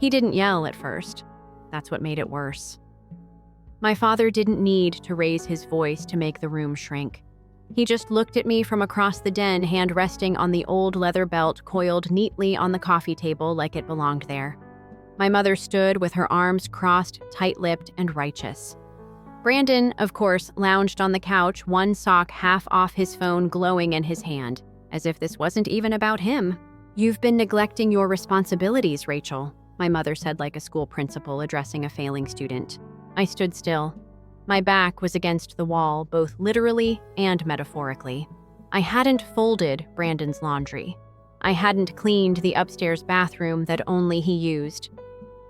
He didn't yell at first. That's what made it worse. My father didn't need to raise his voice to make the room shrink. He just looked at me from across the den, hand resting on the old leather belt coiled neatly on the coffee table like it belonged there. My mother stood with her arms crossed, tight-lipped, and righteous. Brandon, of course, lounged on the couch, one sock half off his phone glowing in his hand, as if this wasn't even about him. "You've been neglecting your responsibilities, Rachel," my mother said like a school principal addressing a failing student. I stood still. My back was against the wall, both literally and metaphorically. I hadn't folded Brandon's laundry. I hadn't cleaned the upstairs bathroom that only he used.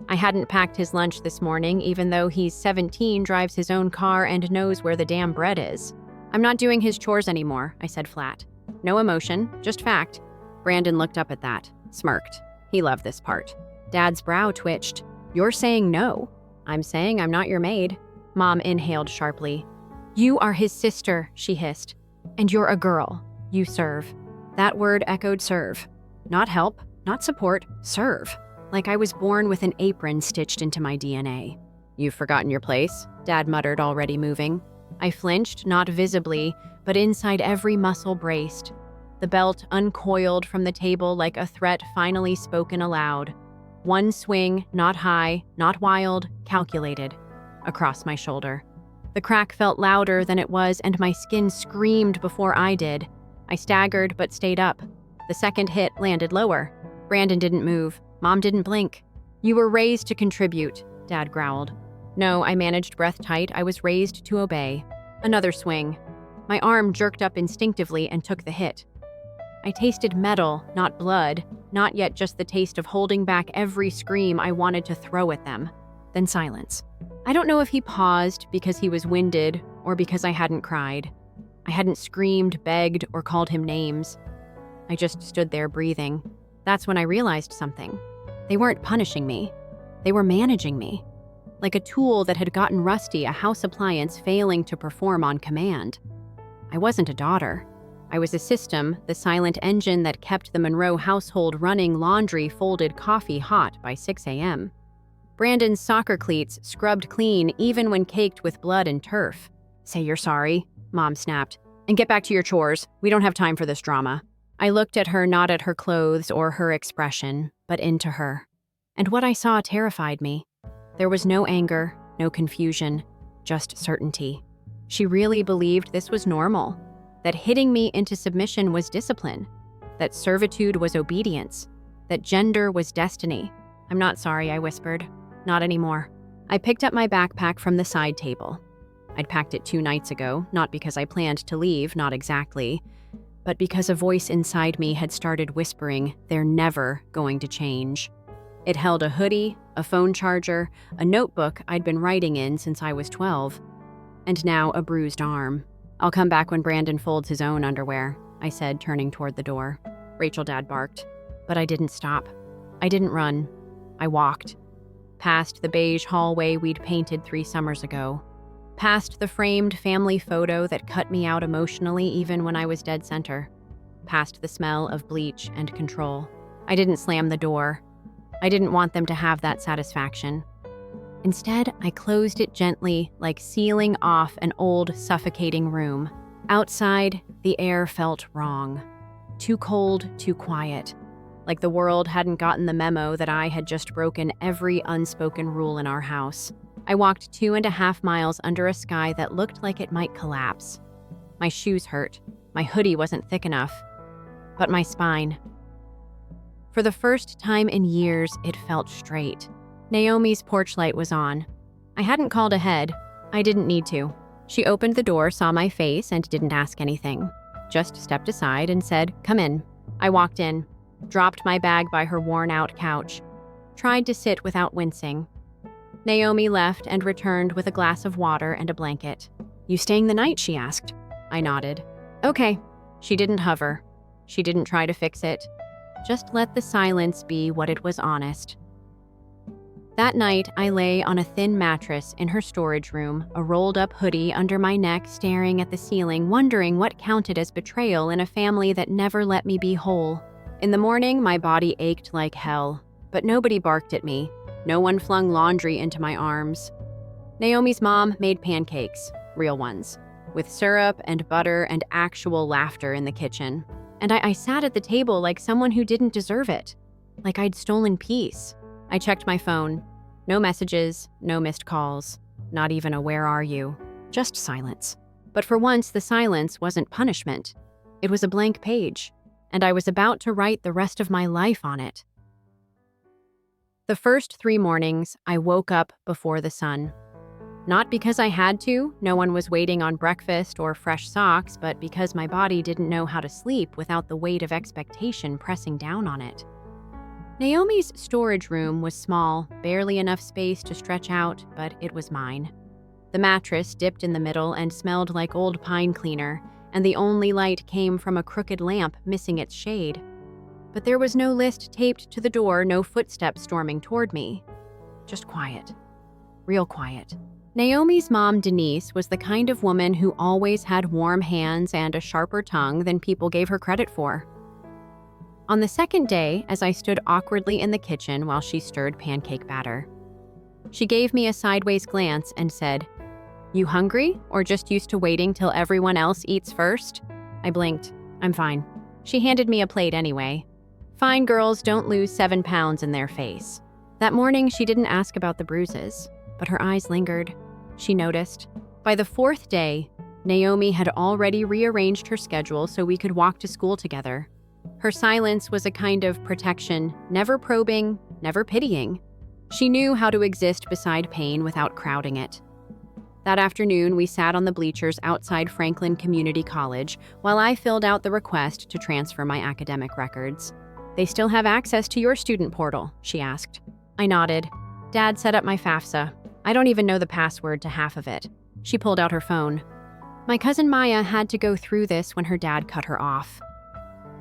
I hadn't packed his lunch this morning, even though he's 17, drives his own car, and knows where the damn bread is. "I'm not doing his chores anymore," I said flat. No emotion, just fact. Brandon looked up at that, smirked. He loved this part. Dad's brow twitched. "You're saying no." "I'm saying I'm not your maid." Mom inhaled sharply. "You are his sister," she hissed. "And you're a girl. You serve." That word echoed serve. Not help, not support, serve. Like I was born with an apron stitched into my DNA. "You've forgotten your place," Dad muttered, already moving. I flinched, not visibly, but inside every muscle braced. The belt uncoiled from the table like a threat finally spoken aloud. One swing, not high, not wild, calculated, across my shoulder. The crack felt louder than it was, and my skin screamed before I did. I staggered but stayed up. The second hit landed lower. Brandon didn't move. Mom didn't blink. "You were raised to contribute," Dad growled. No, I managed, breath tight. I was raised to obey. Another swing. My arm jerked up instinctively and took the hit. I tasted metal, not blood, not yet just the taste of holding back every scream I wanted to throw at them. Then silence. I don't know if he paused because he was winded or because I hadn't cried. I hadn't screamed, begged, or called him names. I just stood there breathing. That's when I realized something. They weren't punishing me. They were managing me. Like a tool that had gotten rusty, a house appliance failing to perform on command. I wasn't a daughter. I was a system, the silent engine that kept the Monroe household running, laundry folded, coffee hot by 6 a.m. Brandon's soccer cleats scrubbed clean even when caked with blood and turf. "Say you're sorry," Mom snapped, "and get back to your chores. We don't have time for this drama." I looked at her, not at her clothes or her expression, but into her. And what I saw terrified me. There was no anger, no confusion, just certainty. She really believed this was normal. That hitting me into submission was discipline, that servitude was obedience, that gender was destiny. "I'm not sorry," I whispered. "Not anymore." I picked up my backpack from the side table. I'd packed it 2 nights ago, not because I planned to leave, not exactly, but because a voice inside me had started whispering, "They're never going to change." It held a hoodie, a phone charger, a notebook I'd been writing in since I was 12, and now a bruised arm. "I'll come back when Brandon folds his own underwear," I said, turning toward the door. Rachel, Dad barked. But I didn't stop. I didn't run. I walked. Past the beige hallway we'd painted 3 summers ago. Past the framed family photo that cut me out emotionally even when I was dead center. Past the smell of bleach and control. I didn't slam the door. I didn't want them to have that satisfaction. Instead, I closed it gently, like sealing off an old, suffocating room. Outside, the air felt wrong. Too cold, too quiet. Like the world hadn't gotten the memo that I had just broken every unspoken rule in our house. I walked 2.5 miles under a sky that looked like it might collapse. My shoes hurt. My hoodie wasn't thick enough. But my spine. For the first time in years, it felt straight. Naomi's porch light was on. I hadn't called ahead. I didn't need to. She opened the door, saw my face, and didn't ask anything. Just stepped aside and said, "Come in." I walked in, dropped my bag by her worn-out couch, tried to sit without wincing. Naomi left and returned with a glass of water and a blanket. "You staying the night?" she asked. I nodded. "Okay." She didn't hover. She didn't try to fix it. Just let the silence be what it was, honest. That night, I lay on a thin mattress in her storage room, a rolled-up hoodie under my neck, staring at the ceiling, wondering what counted as betrayal in a family that never let me be whole. In the morning, my body ached like hell, but nobody barked at me. No one flung laundry into my arms. Naomi's mom made pancakes, real ones, with syrup and butter and actual laughter in the kitchen. And I sat at the table like someone who didn't deserve it, like I'd stolen peace. I checked my phone. No messages, no missed calls, not even a "where are you?" Just silence. But for once, the silence wasn't punishment. It was a blank page, and I was about to write the rest of my life on it. The first 3 mornings, I woke up before the sun. Not because I had to, no one was waiting on breakfast or fresh socks, but because my body didn't know how to sleep without the weight of expectation pressing down on it. Naomi's storage room was small, barely enough space to stretch out, but it was mine. The mattress dipped in the middle and smelled like old pine cleaner, and the only light came from a crooked lamp missing its shade. But there was no list taped to the door, no footsteps storming toward me. Just quiet. Real quiet. Naomi's mom, Denise, was the kind of woman who always had warm hands and a sharper tongue than people gave her credit for. On the second day, as I stood awkwardly in the kitchen while she stirred pancake batter, she gave me a sideways glance and said, "You hungry, or just used to waiting till everyone else eats first?" I blinked. "I'm fine." She handed me a plate anyway. Fine girls don't lose 7 pounds in their face. That morning, she didn't ask about the bruises, but her eyes lingered. She noticed. By the 4th day, Naomi had already rearranged her schedule so we could walk to school together. Her silence was a kind of protection, never probing, never pitying. She knew how to exist beside pain without crowding it. That afternoon, we sat on the bleachers outside Franklin Community College while I filled out the request to transfer my academic records. "They still have access to your student portal?" she asked. I nodded. "Dad set up my FAFSA. I don't even know the password to half of it." She pulled out her phone. "My cousin Maya had to go through this when her dad cut her off.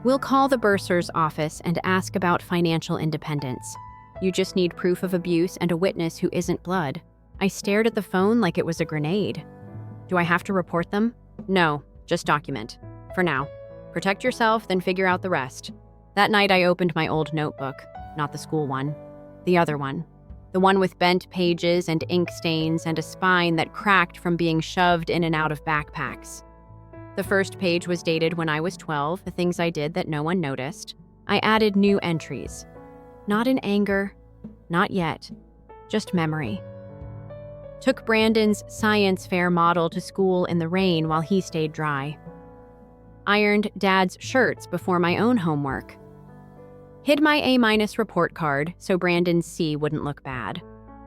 We'll call the bursar's office and ask about financial independence. You just need proof of abuse and a witness who isn't blood." I stared at the phone like it was a grenade. "Do I have to report them?" "No, just document. For now. Protect yourself, then figure out the rest." That night I opened my old notebook, not the school one. The other one. The one with bent pages and ink stains and a spine that cracked from being shoved in and out of backpacks. The first page was dated when I was 12, the things I did that no one noticed. I added new entries. Not in anger, not yet, just memory. Took Brandon's science fair model to school in the rain while he stayed dry. Ironed Dad's shirts before my own homework. Hid my A- report card so Brandon's C wouldn't look bad.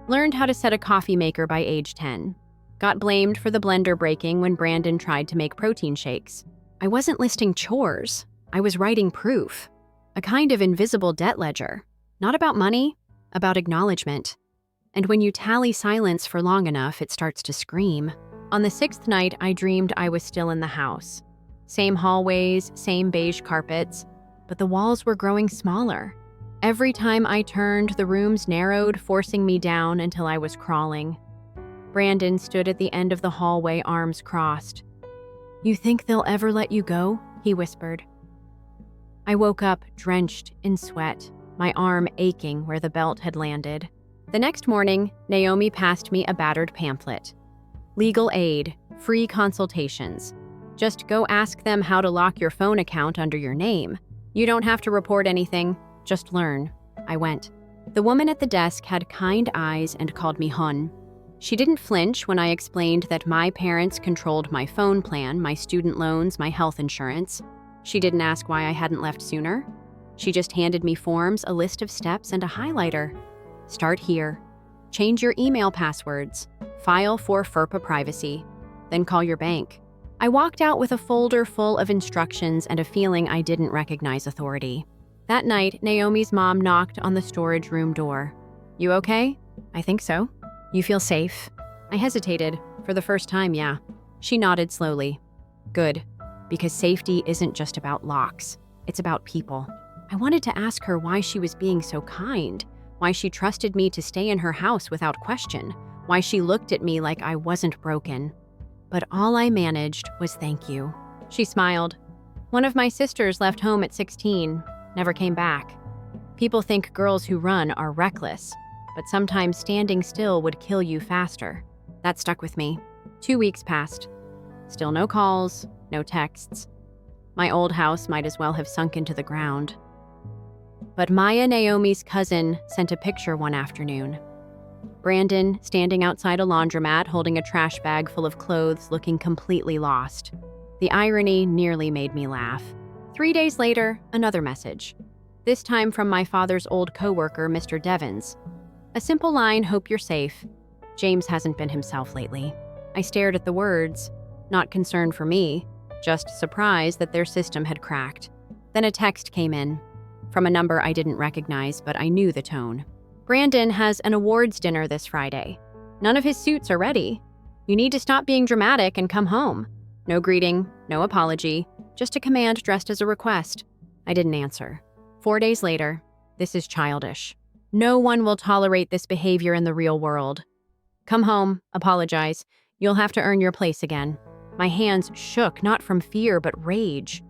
Learned how to set a coffee maker by age 10. Got blamed for the blender breaking when Brandon tried to make protein shakes. I wasn't listing chores. I was writing proof. A kind of invisible debt ledger. Not about money, about acknowledgement. And when you tally silence for long enough, it starts to scream. On the 6th night, I dreamed I was still in the house. Same hallways, same beige carpets, but the walls were growing smaller. Every time I turned, the rooms narrowed, forcing me down until I was crawling. Brandon stood at the end of the hallway, arms crossed. "You think they'll ever let you go?" he whispered. I woke up drenched in sweat, my arm aching where the belt had landed. The next morning, Naomi passed me a battered pamphlet. Legal aid, free consultations. Just go ask them how to lock your phone account under your name. You don't have to report anything, just learn. I went. The woman at the desk had kind eyes and called me Hun. She didn't flinch when I explained that my parents controlled my phone plan, my student loans, my health insurance. She didn't ask why I hadn't left sooner. She just handed me forms, a list of steps, and a highlighter. Start here. Change your email passwords. File for FERPA privacy. Then call your bank. I walked out with a folder full of instructions and a feeling I didn't recognize authority. That night, Naomi's mom knocked on the storage room door. "You okay?" "I think so." "You feel safe?" I hesitated. For the first time, yeah. She nodded slowly. "Good. Because safety isn't just about locks. It's about people." I wanted to ask her why she was being so kind, why she trusted me to stay in her house without question, why she looked at me like I wasn't broken. But all I managed was thank you. She smiled. "One of my sisters left home at 16, never came back. People think girls who run are reckless. but sometimes standing still would kill you faster. That stuck with me. 2 weeks passed. Still no calls, no texts. My old house might as well have sunk into the ground. But Maya, Naomi's cousin, sent a picture one afternoon. Brandon, standing outside a laundromat holding a trash bag full of clothes, looking completely lost. The irony nearly made me laugh. 3 days later, another message. This time from my father's old coworker, Mr. Devons. A simple line, "Hope you're safe. James hasn't been himself lately." I stared at the words, not concerned for me, just surprised that their system had cracked. Then a text came in, from a number I didn't recognize, but I knew the tone. "Brandon has an awards dinner this Friday. None of his suits are ready. You need to stop being dramatic and come home. No greeting, no apology, just a command dressed as a request." I didn't answer. 4 days later, "This is childish. No one will tolerate this behavior in the real world. Come home, apologize. You'll have to earn your place again." My hands shook, not from fear, but rage.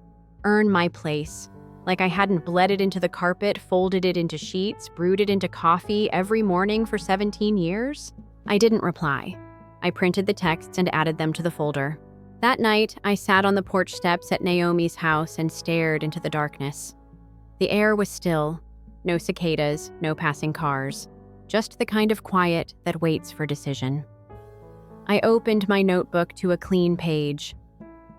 Earn my place. Like I hadn't bled it into the carpet, folded it into sheets, brewed it into coffee every morning for 17 years? I didn't reply. I printed the texts and added them to the folder. That night, I sat on the porch steps at Naomi's house and stared into the darkness. The air was still. No cicadas, no passing cars. Just the kind of quiet that waits for decision. I opened my notebook to a clean page.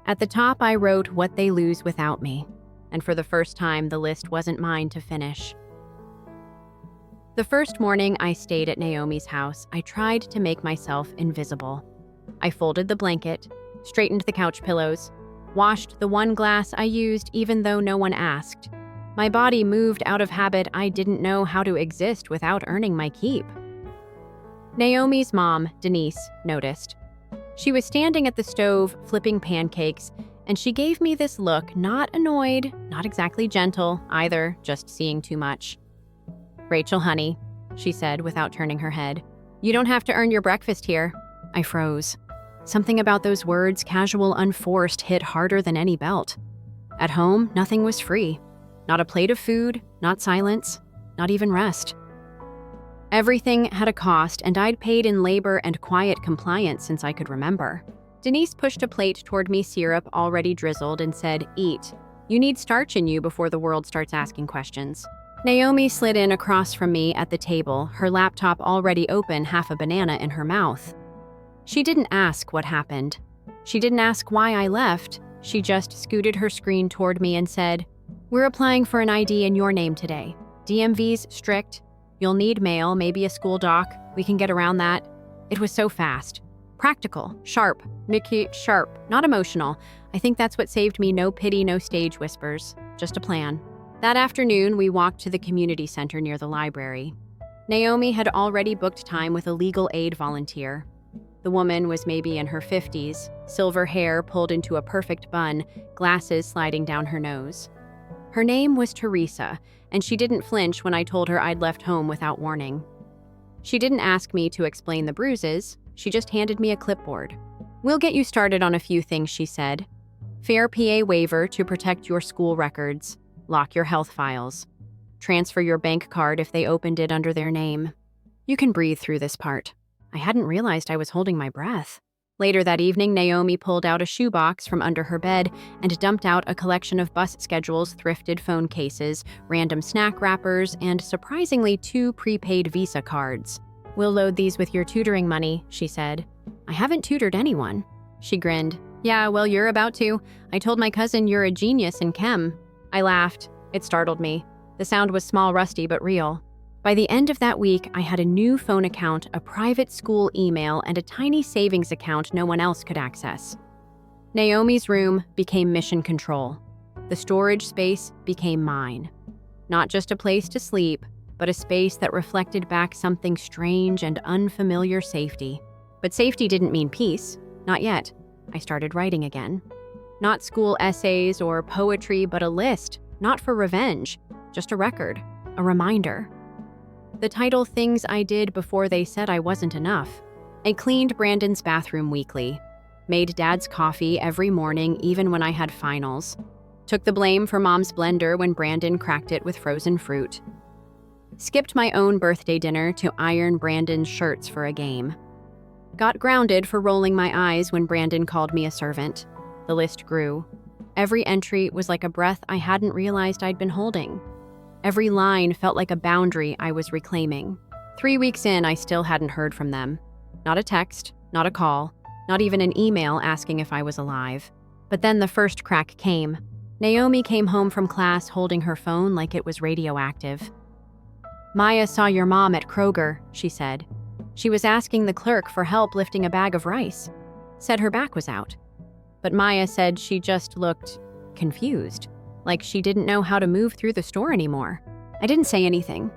At the top, I wrote what they lose without me. And for the first time, the list wasn't mine to finish. The first morning I stayed at Naomi's house, I tried to make myself invisible. I folded the blanket, straightened the couch pillows, washed the one glass I used even though no one asked. My body moved out of habit. I didn't know how to exist without earning my keep. Naomi's mom, Denise, noticed. She was standing at the stove, flipping pancakes, and she gave me this look, not annoyed, not exactly gentle, either, just seeing too much. "Rachel, honey," she said without turning her head, "you don't have to earn your breakfast here." I froze. Something about those words, casual, unforced, hit harder than any belt. At home, nothing was free. Not a plate of food, not silence, not even rest. Everything had a cost, and I'd paid in labor and quiet compliance since I could remember. Denise pushed a plate toward me, syrup already drizzled, and said, "Eat. You need starch in you before the world starts asking questions." Naomi slid in across from me at the table, her laptop already open, half a banana in her mouth. She didn't ask what happened. She didn't ask why I left. She just scooted her screen toward me and said, "We're applying for an ID in your name today. DMV's strict. You'll need mail, maybe a school doc. We can get around that." It was so fast. Practical, sharp, Mickey sharp, not emotional. I think that's what saved me. No pity, no stage whispers, just a plan. That afternoon, we walked to the community center near the library. Naomi had already booked time with a legal aid volunteer. The woman was maybe in her 50s, silver hair pulled into a perfect bun, glasses sliding down her nose. Her name was Teresa, and she didn't flinch when I told her I'd left home without warning. She didn't ask me to explain the bruises, she just handed me a clipboard. "We'll get you started on a few things," she said. "Fair PA waiver to protect your school records. Lock your health files. Transfer your bank card if they opened it under their name. You can breathe through this part." I hadn't realized I was holding my breath. Later that evening, Naomi pulled out a shoebox from under her bed and dumped out a collection of bus schedules, thrifted phone cases, random snack wrappers, and surprisingly 2 prepaid Visa cards. "We'll load these with your tutoring money," she said. "I haven't tutored anyone." She grinned. "Yeah, well, you're about to. I told my cousin you're a genius in chem." I laughed. It startled me. The sound was small, rusty, but real. By the end of that week, I had a new phone account, a private school email, and a tiny savings account no one else could access. Naomi's room became mission control. The storage space became mine. Not just a place to sleep, but a space that reflected back something strange and unfamiliar: safety. But safety didn't mean peace. Not yet. I started writing again. Not school essays or poetry, but a list. Not for revenge, just a record, a reminder. The title, "Things I Did Before They Said I Wasn't Enough." I cleaned Brandon's bathroom weekly. Made Dad's coffee every morning, even when I had finals. Took the blame for Mom's blender when Brandon cracked it with frozen fruit. Skipped my own birthday dinner to iron Brandon's shirts for a game. Got grounded for rolling my eyes when Brandon called me a servant. The list grew. Every entry was like a breath I hadn't realized I'd been holding. Every line felt like a boundary I was reclaiming. 3 weeks in, I still hadn't heard from them. Not a text, not a call, not even an email asking if I was alive. But then the first crack came. Naomi came home from class holding her phone like it was radioactive. "Maya saw your mom at Kroger," she said. "She was asking the clerk for help lifting a bag of rice. Said her back was out." But Maya said she just looked confused, like she didn't know how to move through the store anymore. I didn't say anything.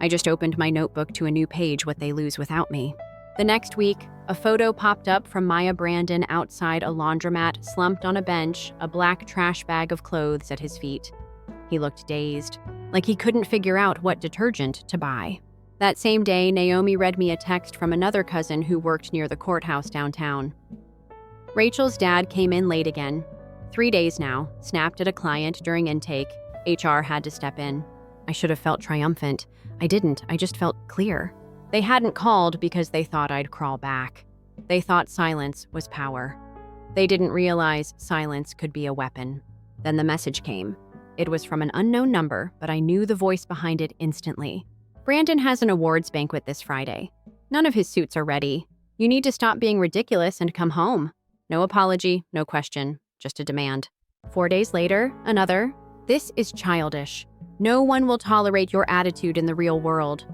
I just opened my notebook to a new page, what they lose without me. The next week, a photo popped up from Maya Brandon outside a laundromat, slumped on a bench, a black trash bag of clothes at his feet. He looked dazed, like he couldn't figure out what detergent to buy. That same day, Naomi read me a text from another cousin who worked near the courthouse downtown. Rachel's dad came in late again. 3 days now, snapped at a client during intake. HR had to step in. I should have felt triumphant. I didn't, I just felt clear. They hadn't called because they thought I'd crawl back. They thought silence was power. They didn't realize silence could be a weapon. Then the message came. It was from an unknown number, but I knew the voice behind it instantly. "Brandon has an awards banquet this Friday. None of his suits are ready. You need to stop being ridiculous and come home. No apology, no question, just a demand." 4 days later, another. "This is childish. No one will tolerate your attitude in the real world.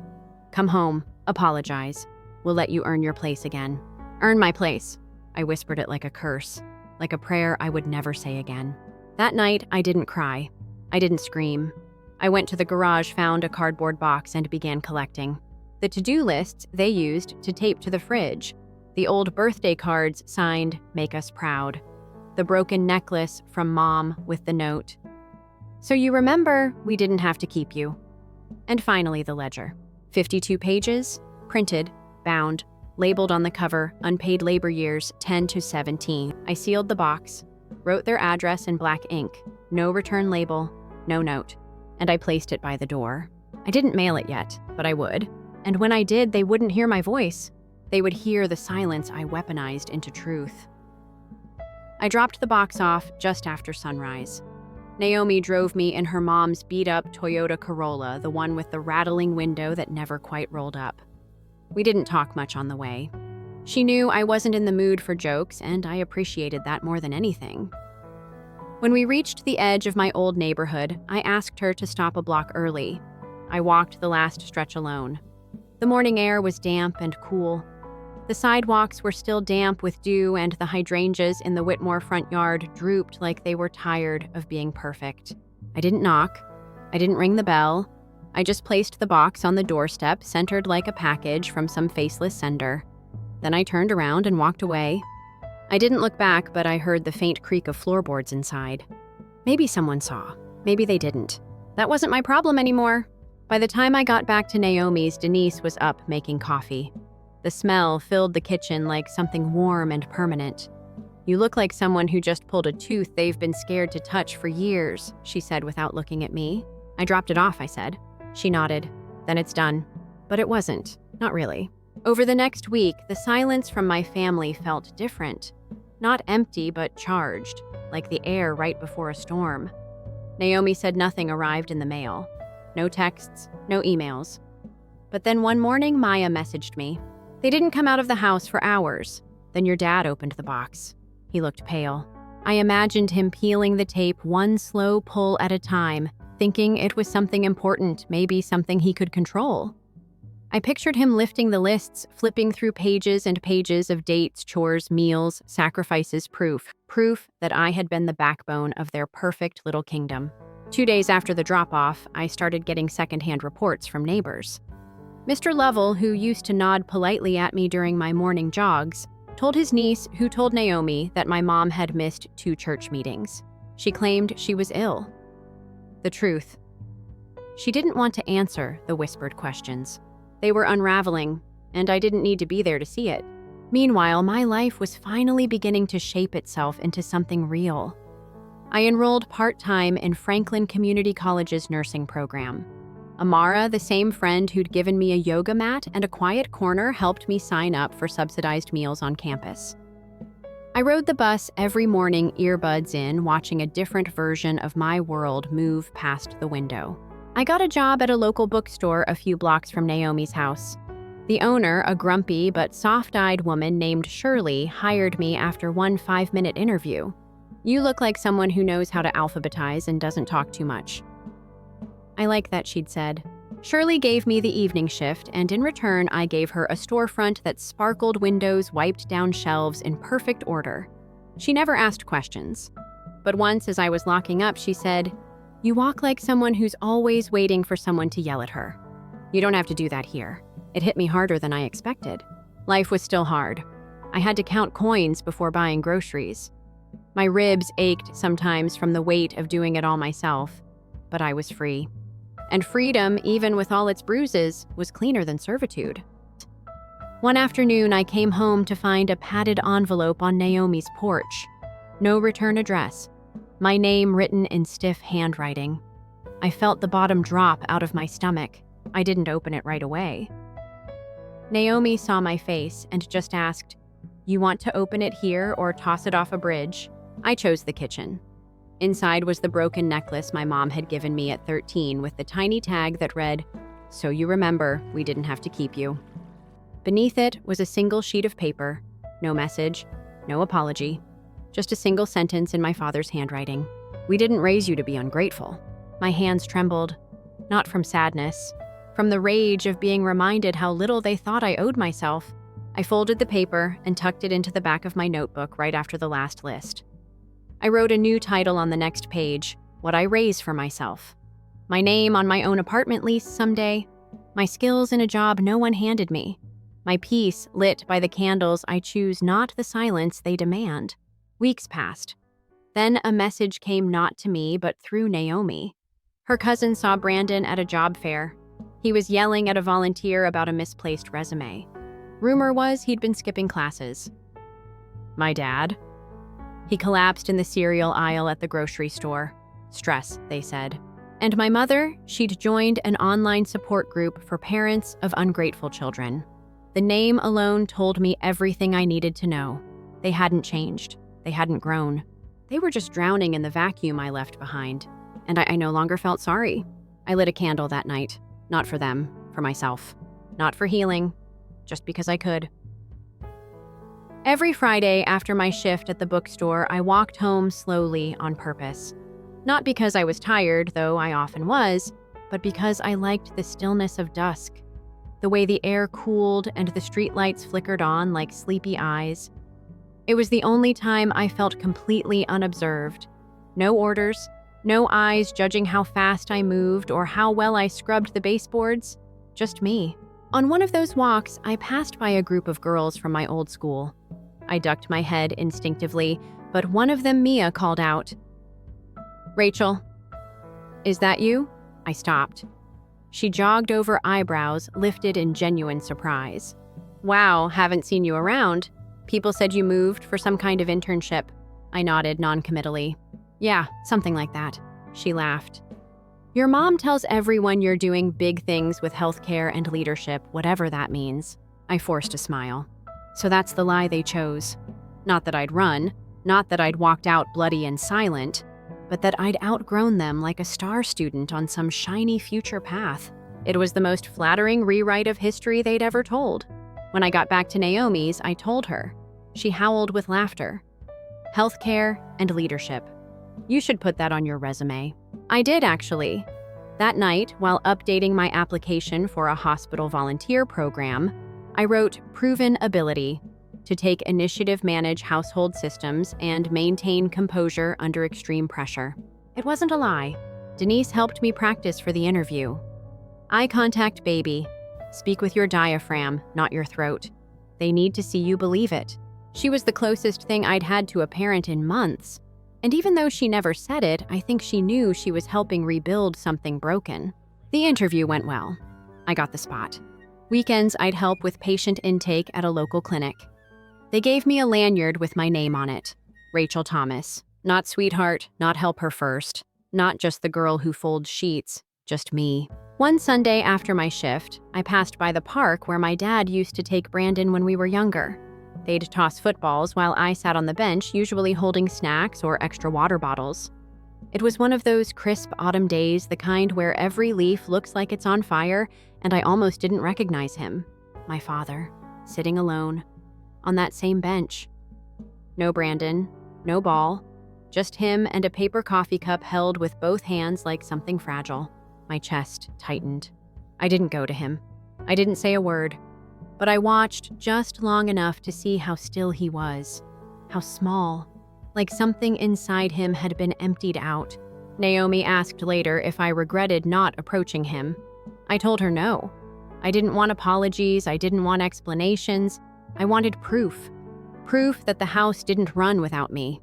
Come home, apologize. We'll let you earn your place again." "Earn my place." I whispered it like a curse, like a prayer I would never say again. That night, I didn't cry. I didn't scream. I went to the garage, found a cardboard box, and began collecting. The to-do lists they used to tape to the fridge. The old birthday cards signed, "Make us proud." The broken necklace from Mom with the note, "So you remember, we didn't have to keep you." And finally, the ledger. 52 pages, printed, bound, labeled on the cover, unpaid labor years 10 to 17. I sealed the box, wrote their address in black ink, no return label, no note, and I placed it by the door. I didn't mail it yet, but I would. And when I did, they wouldn't hear my voice. They would hear the silence I weaponized into truth. I dropped the box off just after sunrise. Naomi drove me in her mom's beat-up Toyota Corolla, the one with the rattling window that never quite rolled up. We didn't talk much on the way. She knew I wasn't in the mood for jokes, and I appreciated that more than anything. When we reached the edge of my old neighborhood, I asked her to stop a block early. I walked the last stretch alone. The morning air was damp and cool. The sidewalks were still damp with dew, and the hydrangeas in the Whitmore front yard drooped like they were tired of being perfect. I didn't knock. I didn't ring the bell. I just placed the box on the doorstep, centered like a package from some faceless sender. Then I turned around and walked away. I didn't look back, but I heard the faint creak of floorboards inside. Maybe someone saw. Maybe they didn't. That wasn't my problem anymore. By the time I got back to Naomi's, Denise was up making coffee. The smell filled the kitchen like something warm and permanent. "You look like someone who just pulled a tooth they've been scared to touch for years," she said without looking at me. "I dropped it off," I said. She nodded. "Then it's done." But it wasn't. Not really. Over the next week, the silence from my family felt different. Not empty, but charged, like the air right before a storm. Naomi said nothing arrived in the mail. No texts, no emails. But then one morning, Maya messaged me. "They didn't come out of the house for hours. Then your dad opened the box." He looked pale. I imagined him peeling the tape one slow pull at a time, thinking it was something important, maybe something he could control. I pictured him lifting the lists, flipping through pages and pages of dates, chores, meals, sacrifices, proof that I had been the backbone of their perfect little kingdom. 2 days after the drop-off, I started getting secondhand reports from neighbors. Mr. Lovell, who used to nod politely at me during my morning jogs, told his niece, who told Naomi, that my mom had missed 2 church meetings. She claimed she was ill. The truth. She didn't want to answer the whispered questions. They were unraveling, and I didn't need to be there to see it. Meanwhile, my life was finally beginning to shape itself into something real. I enrolled part-time in Franklin Community College's nursing program. Amara, the same friend who'd given me a yoga mat and a quiet corner, helped me sign up for subsidized meals on campus. I rode the bus every morning, earbuds in, watching a different version of my world move past the window. I got a job at a local bookstore a few blocks from Naomi's house. The owner, a grumpy but soft-eyed woman named Shirley, hired me after one 5-minute interview. "You look like someone who knows how to alphabetize and doesn't talk too much." I like that, she'd said. Shirley gave me the evening shift, and in return, I gave her a storefront that sparkled windows, wiped down shelves in perfect order. She never asked questions. But once, as I was locking up, she said, "You walk like someone who's always waiting for someone to yell at her. You don't have to do that here." It hit me harder than I expected. Life was still hard. I had to count coins before buying groceries. My ribs ached sometimes from the weight of doing it all myself, but I was free. And freedom, even with all its bruises, was cleaner than servitude. One afternoon, I came home to find a padded envelope on Naomi's porch. No return address. My name written in stiff handwriting. I felt the bottom drop out of my stomach. I didn't open it right away. Naomi saw my face and just asked, "You want to open it here or toss it off a bridge?" I chose the kitchen. Inside was the broken necklace my mom had given me at 13 with the tiny tag that read, "So you remember, we didn't have to keep you." Beneath it was a single sheet of paper. No message, no apology. Just a single sentence in my father's handwriting. "We didn't raise you to be ungrateful." My hands trembled, not from sadness, from the rage of being reminded how little they thought I owed myself. I folded the paper and tucked it into the back of my notebook right after the last list. I wrote a new title on the next page, "What I Raise for Myself." My name on my own apartment lease someday. My skills in a job no one handed me. My peace lit by the candles I choose, not the silence they demand. Weeks passed. Then a message came not to me, but through Naomi. Her cousin saw Brandon at a job fair. He was yelling at a volunteer about a misplaced resume. Rumor was he'd been skipping classes. My dad? He collapsed in the cereal aisle at the grocery store. Stress, they said. And my mother, she'd joined an online support group for parents of ungrateful children. The name alone told me everything I needed to know. They hadn't changed. They hadn't grown. They were just drowning in the vacuum I left behind. And I no longer felt sorry. I lit a candle that night. Not for them, for myself. Not for healing, just because I could. Every Friday after my shift at the bookstore, I walked home slowly on purpose. Not because I was tired, though I often was, but because I liked the stillness of dusk. The way the air cooled and the streetlights flickered on like sleepy eyes. It was the only time I felt completely unobserved. No orders, no eyes judging how fast I moved or how well I scrubbed the baseboards. Just me. On one of those walks, I passed by a group of girls from my old school. I ducked my head instinctively, but one of them, Mia, called out, "Rachel, is that you?" I stopped. She jogged over eyebrows, lifted in genuine surprise. "Wow, haven't seen you around. People said you moved for some kind of internship." I nodded noncommittally. "Yeah, something like that." She laughed. "Your mom tells everyone you're doing big things with healthcare and leadership, whatever that means." I forced a smile. So that's the lie they chose. Not that I'd run, not that I'd walked out bloody and silent, but that I'd outgrown them like a star student on some shiny future path. It was the most flattering rewrite of history they'd ever told. When I got back to Naomi's, I told her. She howled with laughter. Healthcare and leadership. You should put that on your resume. I did, actually. That night, while updating my application for a hospital volunteer program, I wrote proven ability to take initiative, manage household systems, and maintain composure under extreme pressure. It wasn't a lie. Denise helped me practice for the interview. Eye contact, baby. Speak with your diaphragm, not your throat. They need to see you believe it. She was the closest thing I'd had to a parent in months. And even though she never said it, I think she knew she was helping rebuild something broken. The interview went well. I got the spot. Weekends, I'd help with patient intake at a local clinic. They gave me a lanyard with my name on it. Rachel Thomas. Not sweetheart, not help her first, not just the girl who folds sheets. Just me. One Sunday after my shift, I passed by the park where my dad used to take Brandon when we were younger. They'd toss footballs while I sat on the bench, usually holding snacks or extra water bottles. It was one of those crisp autumn days, the kind where every leaf looks like it's on fire, and I almost didn't recognize him. My father, sitting alone, on that same bench. No Brandon, no ball, just him and a paper coffee cup held with both hands like something fragile. My chest tightened. I didn't go to him. I didn't say a word. But I watched just long enough to see how still he was. How small. Like something inside him had been emptied out. Naomi asked later if I regretted not approaching him. I told her no. I didn't want apologies. I didn't want explanations. I wanted proof. Proof that the house didn't run without me.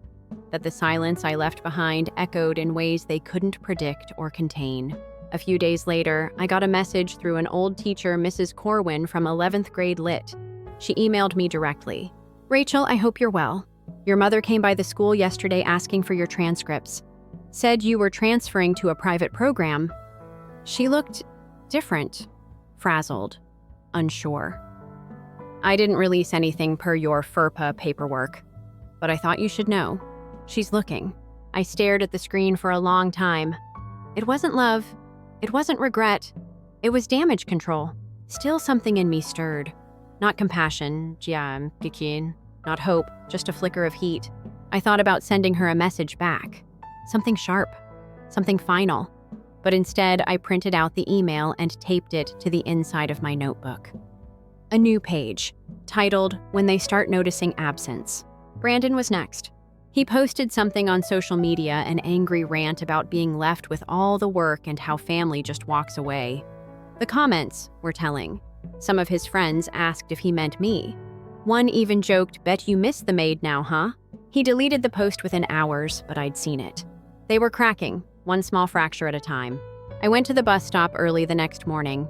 That the silence I left behind echoed in ways they couldn't predict or contain. A few days later, I got a message through an old teacher, Mrs. Corwin, from 11th grade Lit. She emailed me directly. "Rachel, I hope you're well. Your mother came by the school yesterday asking for your transcripts. Said you were transferring to a private program." She looked different, frazzled, unsure. "I didn't release anything per your FERPA paperwork, but I thought you should know. She's looking." I stared at the screen for a long time. It wasn't love. It wasn't regret. It was damage control. Still something in me stirred. Not compassion, not hope, just a flicker of heat. I thought about sending her a message back. Something sharp, something final. But instead, I printed out the email and taped it to the inside of my notebook. A new page, titled, "When They Start Noticing Absence." Brandon was next. He posted something on social media, an angry rant about being left with all the work and how family just walks away. The comments were telling. Some of his friends asked if he meant me. One even joked, "Bet you miss the maid now, huh?" He deleted the post within hours, but I'd seen it. They were cracking, one small fracture at a time. I went to the bus stop early the next morning.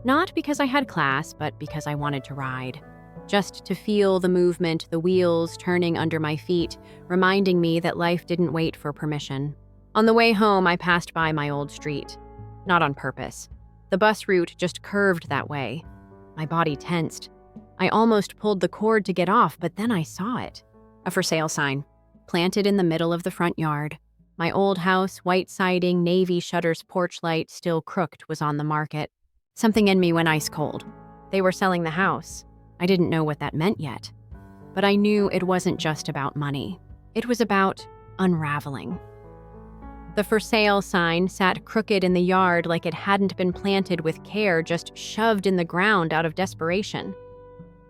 Not because I had class, but because I wanted to ride. Just to feel the movement, the wheels turning under my feet, reminding me that life didn't wait for permission. On the way home, I passed by my old street. Not on purpose. The bus route just curved that way. My body tensed. I almost pulled the cord to get off, but then I saw it. A for sale sign, planted in the middle of the front yard. My old house, white siding, navy shutters, porch light, still crooked, was on the market. Something in me went ice cold. They were selling the house. I didn't know what that meant yet. But I knew it wasn't just about money. It was about unraveling. The for sale sign sat crooked in the yard like it hadn't been planted with care, just shoved in the ground out of desperation.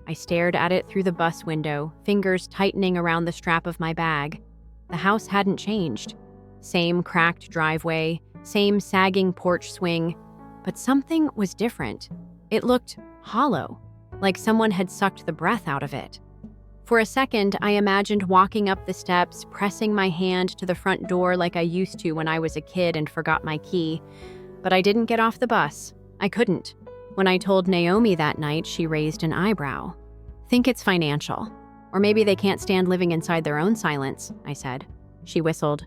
I stared at it through the bus window, fingers tightening around the strap of my bag. The house hadn't changed. Same cracked driveway, same sagging porch swing, but something was different. It looked hollow, like someone had sucked the breath out of it. For a second, I imagined walking up the steps, pressing my hand to the front door like I used to when I was a kid and forgot my key. But I didn't get off the bus. I couldn't. When I told Naomi that night, she raised an eyebrow. "Think it's financial. Or maybe they can't stand living inside their own silence," I said. She whistled.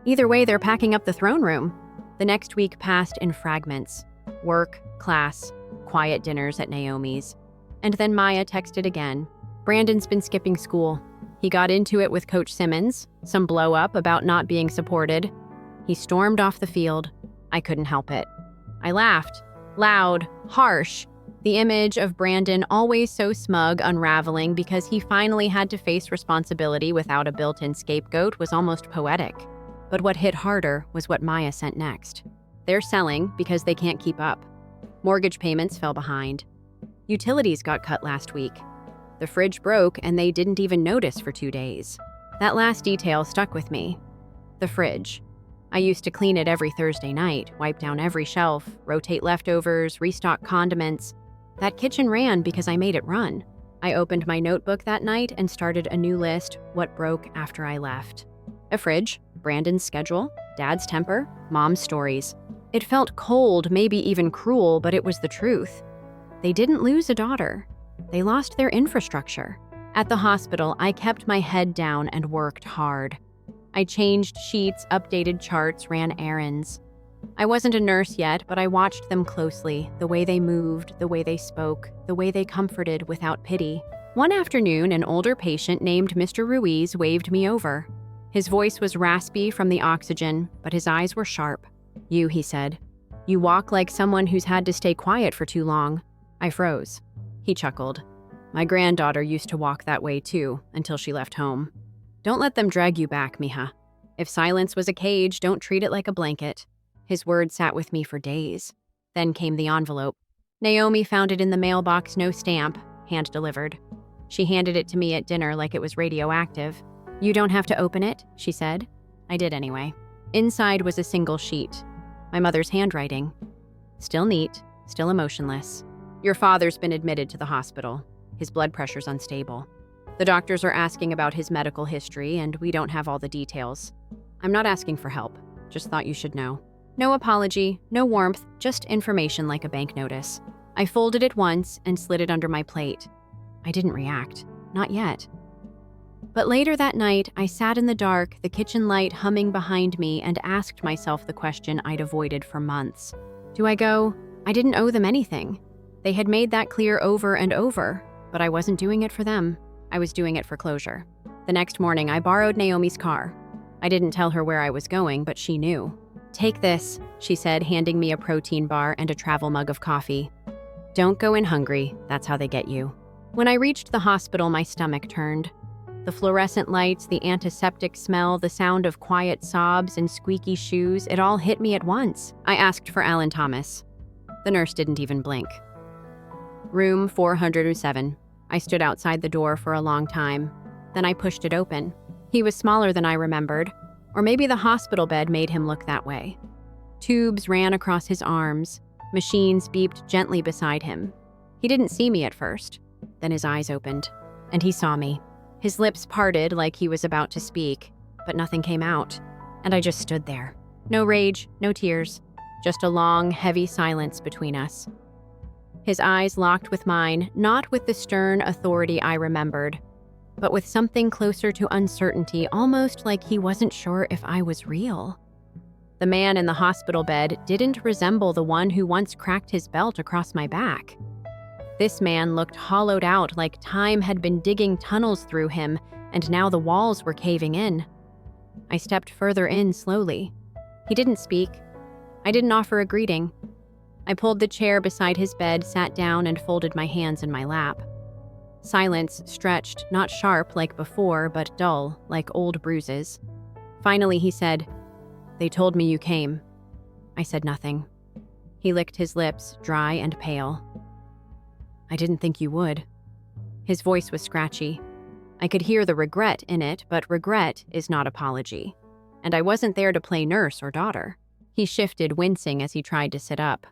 "Either way, they're packing up the throne room." The next week passed in fragments. Work, class, quiet dinners at Naomi's. And then Maya texted again. "Brandon's been skipping school. He got into it with Coach Simmons, some blow up about not being supported. He stormed off the field. I couldn't help it. I laughed, loud, harsh. The image of Brandon, always so smug, unraveling because he finally had to face responsibility without a built-in scapegoat, was almost poetic. But what hit harder was what Maya sent next. They're selling because they can't keep up. Mortgage payments fell behind. Utilities got cut last week. The fridge broke and they didn't even notice for 2 days. That last detail stuck with me. The fridge. I used to clean it every Thursday night, wipe down every shelf, rotate leftovers, restock condiments. That kitchen ran because I made it run. I opened my notebook that night and started a new list, what broke after I left. A fridge, Brandon's schedule, Dad's temper, Mom's stories. It felt cold, maybe even cruel, but it was the truth. They didn't lose a daughter. They lost their infrastructure. At the hospital, I kept my head down and worked hard. I changed sheets, updated charts, ran errands. I wasn't a nurse yet, but I watched them closely, the way they moved, the way they spoke, the way they comforted without pity. One afternoon, an older patient named Mr. Ruiz waved me over. His voice was raspy from the oxygen, but his eyes were sharp. "You," he said. "You walk like someone who's had to stay quiet for too long." I froze. He chuckled. "My granddaughter used to walk that way too, until she left home. Don't let them drag you back, mija. If silence was a cage, don't treat it like a blanket." His words sat with me for days. Then came the envelope. Naomi found it in the mailbox, no stamp, hand-delivered. She handed it to me at dinner like it was radioactive. "You don't have to open it," she said. I did anyway. Inside was a single sheet. My mother's handwriting. Still neat, still emotionless. "Your father's been admitted to the hospital. His blood pressure's unstable. The doctors are asking about his medical history, and we don't have all the details. I'm not asking for help. Just thought you should know. No apology, no warmth, just information like a bank notice." I folded it once and slid it under my plate. I didn't react. Not yet. But later that night, I sat in the dark, the kitchen light humming behind me, and asked myself the question I'd avoided for months. Do I go? I didn't owe them anything. They had made that clear over and over, but I wasn't doing it for them. I was doing it for closure. The next morning, I borrowed Naomi's car. I didn't tell her where I was going, but she knew. "Take this," she said, handing me a protein bar and a travel mug of coffee. "Don't go in hungry. That's how they get you." When I reached the hospital, my stomach turned. The fluorescent lights, the antiseptic smell, the sound of quiet sobs and squeaky shoes, it all hit me at once. I asked for Alan Thomas. The nurse didn't even blink. "Room 407. I stood outside the door for a long time. Then I pushed it open. He was smaller than I remembered, or maybe the hospital bed made him look that way. Tubes ran across his arms. Machines beeped gently beside him. He didn't see me at first. Then his eyes opened, and he saw me. His lips parted like he was about to speak, but nothing came out, and I just stood there. No rage, no tears, just a long, heavy silence between us. His eyes locked with mine, not with the stern authority I remembered, but with something closer to uncertainty, almost like he wasn't sure if I was real. The man in the hospital bed didn't resemble the one who once cracked his belt across my back. This man looked hollowed out, like time had been digging tunnels through him, and now the walls were caving in. I stepped further in slowly. He didn't speak. I didn't offer a greeting. I pulled the chair beside his bed, sat down, and folded my hands in my lap. Silence stretched, not sharp like before, but dull, like old bruises. Finally, he said, "They told me you came." I said nothing. He licked his lips, dry and pale. "I didn't think you would." His voice was scratchy. I could hear the regret in it, but regret is not apology. And I wasn't there to play nurse or daughter. He shifted, wincing as he tried to sit up.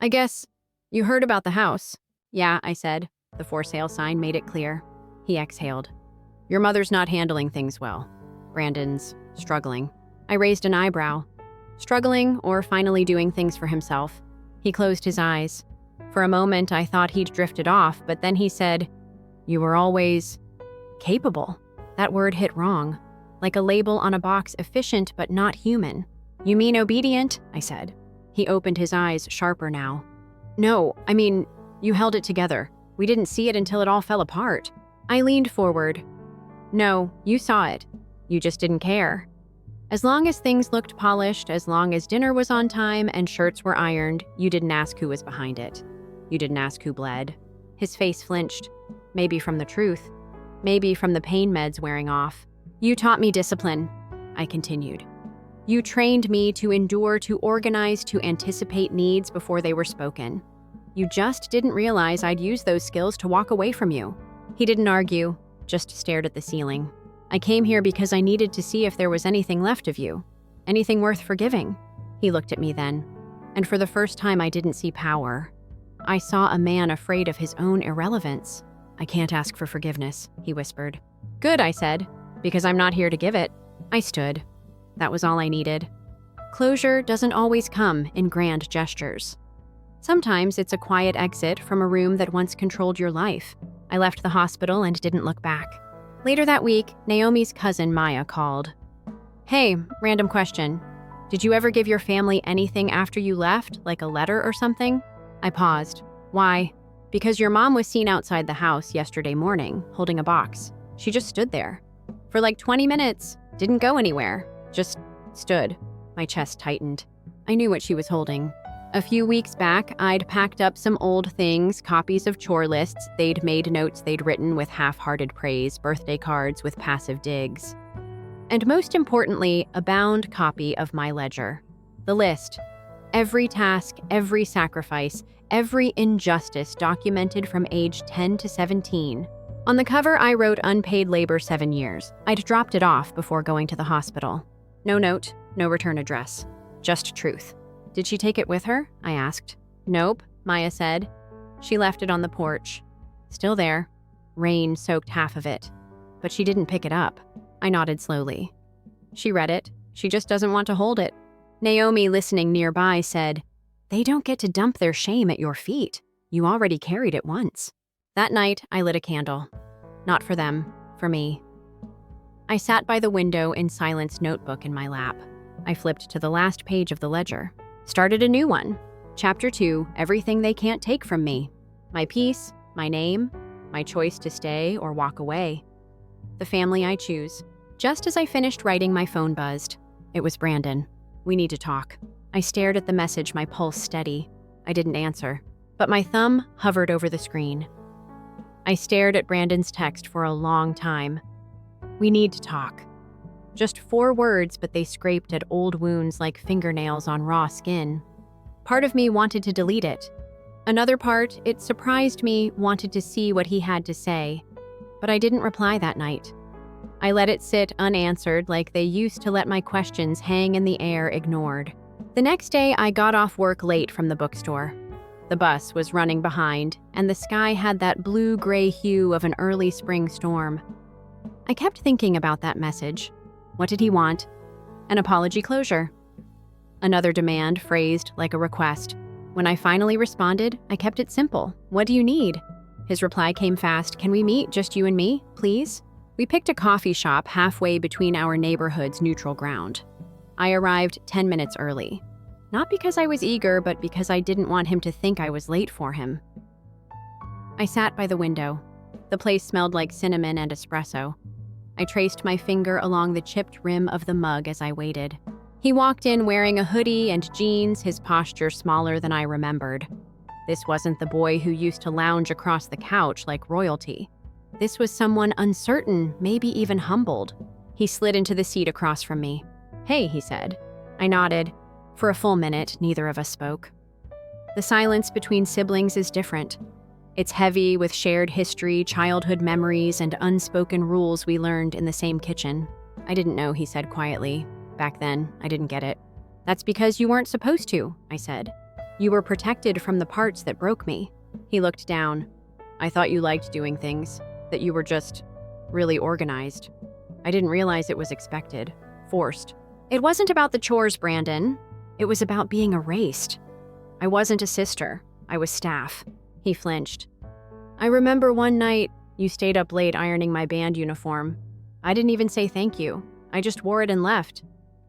"I guess you heard about the house." "Yeah," I said. The for sale sign made it clear. He exhaled. "Your mother's not handling things well. Brandon's struggling." I raised an eyebrow. Struggling or finally doing things for himself? He closed his eyes. For a moment, I thought he'd drifted off, but then he said, "You were always capable." That word hit wrong, like a label on a box, efficient but not human. "You mean obedient?" I said. He opened his eyes, sharper now. "No, I mean, you held it together. We didn't see it until it all fell apart." I leaned forward. "No, you saw it. You just didn't care. As long as things looked polished, as long as dinner was on time and shirts were ironed, you didn't ask who was behind it. You didn't ask who bled." His face flinched, maybe from the truth, maybe from the pain meds wearing off. "You taught me discipline," I continued. "You trained me to endure, to organize, to anticipate needs before they were spoken. You just didn't realize I'd use those skills to walk away from you." He didn't argue, just stared at the ceiling. "I came here because I needed to see if there was anything left of you, anything worth forgiving." He looked at me then, and for the first time I didn't see power. I saw a man afraid of his own irrelevance. "I can't ask for forgiveness," he whispered. "Good," I said, "because I'm not here to give it." I stood. That was all I needed. Closure doesn't always come in grand gestures. Sometimes it's a quiet exit from a room that once controlled your life. I left the hospital and didn't look back. Later that week, Naomi's cousin Maya called. "Hey, random question. Did you ever give your family anything after you left, like a letter or something? I paused. Why? Because your mom was seen outside the house yesterday morning, holding a box. She just stood there. For like 20 minutes. Didn't go anywhere. Just stood. My chest tightened. I knew what she was holding. A few weeks back, I'd packed up some old things, copies of chore lists they'd made, notes they'd written with half-hearted praise, birthday cards with passive digs. And most importantly, a bound copy of my ledger. The list. Every task, every sacrifice, every injustice documented from age 10 to 17. On the cover, I wrote unpaid labor 7 years. I'd dropped it off before going to the hospital. No note, no return address. Just truth. Did she take it with her? I asked. Nope, Maya said. She left it on the porch. Still there. Rain soaked half of it. But she didn't pick it up. I nodded slowly. She read it. She just doesn't want to hold it. Naomi, listening nearby, said, "They don't get to dump their shame at your feet. You already carried it once." That night, I lit a candle. Not for them, for me. I sat by the window in silence, notebook in my lap. I flipped to the last page of the ledger. Started a new one. Chapter 2, Everything They Can't Take From Me. My peace, my name, my choice to stay or walk away. The family I choose. Just as I finished writing, my phone buzzed. It was Brandon. "We need to talk." I stared at the message, my pulse steady. I didn't answer, but my thumb hovered over the screen. I stared at Brandon's text for a long time. "We need to talk." Just 4 words, but they scraped at old wounds like fingernails on raw skin. Part of me wanted to delete it. Another part, it surprised me, wanted to see what he had to say. But I didn't reply that night. I let it sit unanswered, like they used to let my questions hang in the air, ignored. The next day, I got off work late from the bookstore. The bus was running behind, and the sky had that blue-gray hue of an early spring storm. I kept thinking about that message. What did he want? An apology, closure. Another demand phrased like a request. When I finally responded, I kept it simple. "What do you need?" His reply came fast. "Can we meet, just you and me, please?" We picked a coffee shop halfway between our neighborhood's neutral ground. I arrived 10 minutes early. Not because I was eager, but because I didn't want him to think I was late for him. I sat by the window. The place smelled like cinnamon and espresso. I traced my finger along the chipped rim of the mug as I waited. He walked in wearing a hoodie and jeans, his posture smaller than I remembered. This wasn't the boy who used to lounge across the couch like royalty. This was someone uncertain, maybe even humbled. He slid into the seat across from me. "Hey," he said. I nodded. For a full minute, neither of us spoke. The silence between siblings is different. It's heavy with shared history, childhood memories, and unspoken rules we learned in the same kitchen. "I didn't know," he said quietly. "Back then, I didn't get it." "That's because you weren't supposed to," I said. "You were protected from the parts that broke me." He looked down. "I thought you liked doing things, that you were just really organized. I didn't realize it was expected, forced." "It wasn't about the chores, Brandon. It was about being erased. I wasn't a sister. I was staff." He flinched. "I remember one night you stayed up late ironing my band uniform. I didn't even say thank you. I just wore it and left.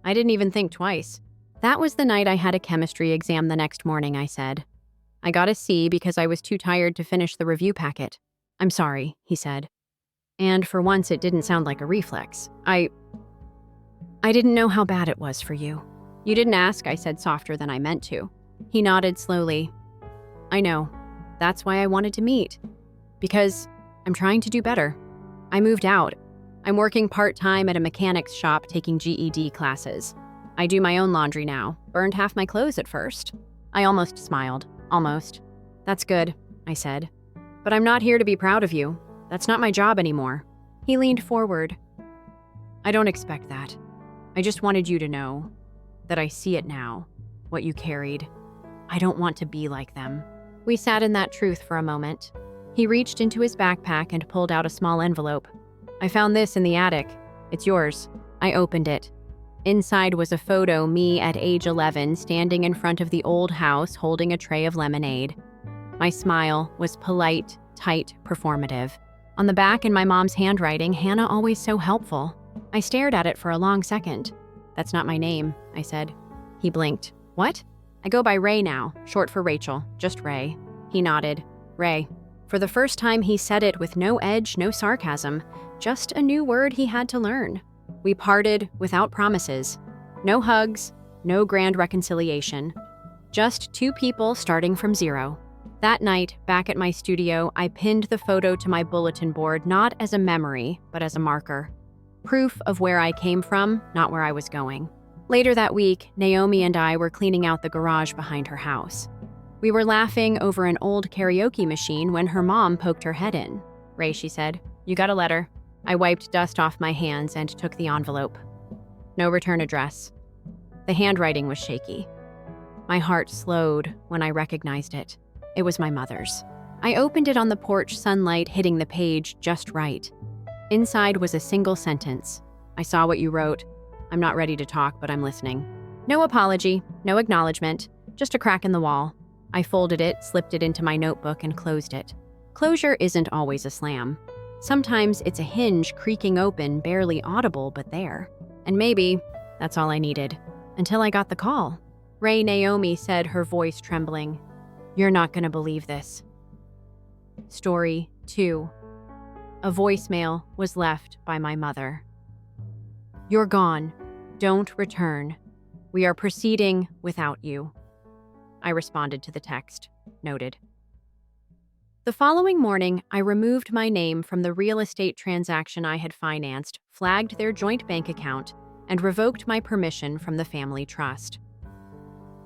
I didn't even think twice." "That was the night I had a chemistry exam the next morning," I said. "I got a C because I was too tired to finish the review packet." "I'm sorry," he said. And for once it didn't sound like a reflex. I didn't know how bad it was for you." "You didn't ask," I said softer than I meant to. He nodded slowly. "I know. That's why I wanted to meet. Because I'm trying to do better. I moved out. I'm working part-time at a mechanics shop taking GED classes. I do my own laundry now. Burned half my clothes at first." I almost smiled. Almost. "That's good," I said. "But I'm not here to be proud of you. That's not my job anymore." He leaned forward. "I don't expect that. I just wanted you to know that I see it now, what you carried. I don't want to be like them." We sat in that truth for a moment. He reached into his backpack and pulled out a small envelope. "I found this in the attic. It's yours." I opened it. Inside was a photo, me at age 11, standing in front of the old house holding a tray of lemonade. My smile was polite, tight, performative. On the back, in my mom's handwriting, "Hannah always so helpful." I stared at it for a long second. "That's not my name," I said. He blinked. What? I go by Ray now, short for Rachel, just Ray. He nodded. Ray. For the first time, he said it with no edge, no sarcasm, just a new word he had to learn. We parted without promises. No hugs, no grand reconciliation. Just two people starting from zero. That night, back at my studio, I pinned the photo to my bulletin board not as a memory, but as a marker. Proof of where I came from, not where I was going. Later that week, Naomi and I were cleaning out the garage behind her house. We were laughing over an old karaoke machine when her mom poked her head in. Ray, she said, you got a letter. I wiped dust off my hands and took the envelope. No return address. The handwriting was shaky. My heart slowed when I recognized it. It was my mother's. I opened it on the porch, sunlight hitting the page just right. Inside was a single sentence. I saw what you wrote. I'm not ready to talk, but I'm listening. No apology, no acknowledgement, just a crack in the wall. I folded it, slipped it into my notebook, and closed it. Closure isn't always a slam. Sometimes it's a hinge creaking open, barely audible, but there. And maybe that's all I needed. Until I got the call. Ray, Naomi said, her voice trembling. You're not gonna believe this. Story 2. A voicemail was left by my mother. You're gone. Don't return. We are proceeding without you. I responded to the text. Noted. The following morning, I removed my name from the real estate transaction I had financed, flagged their joint bank account, and revoked my permission from the family trust.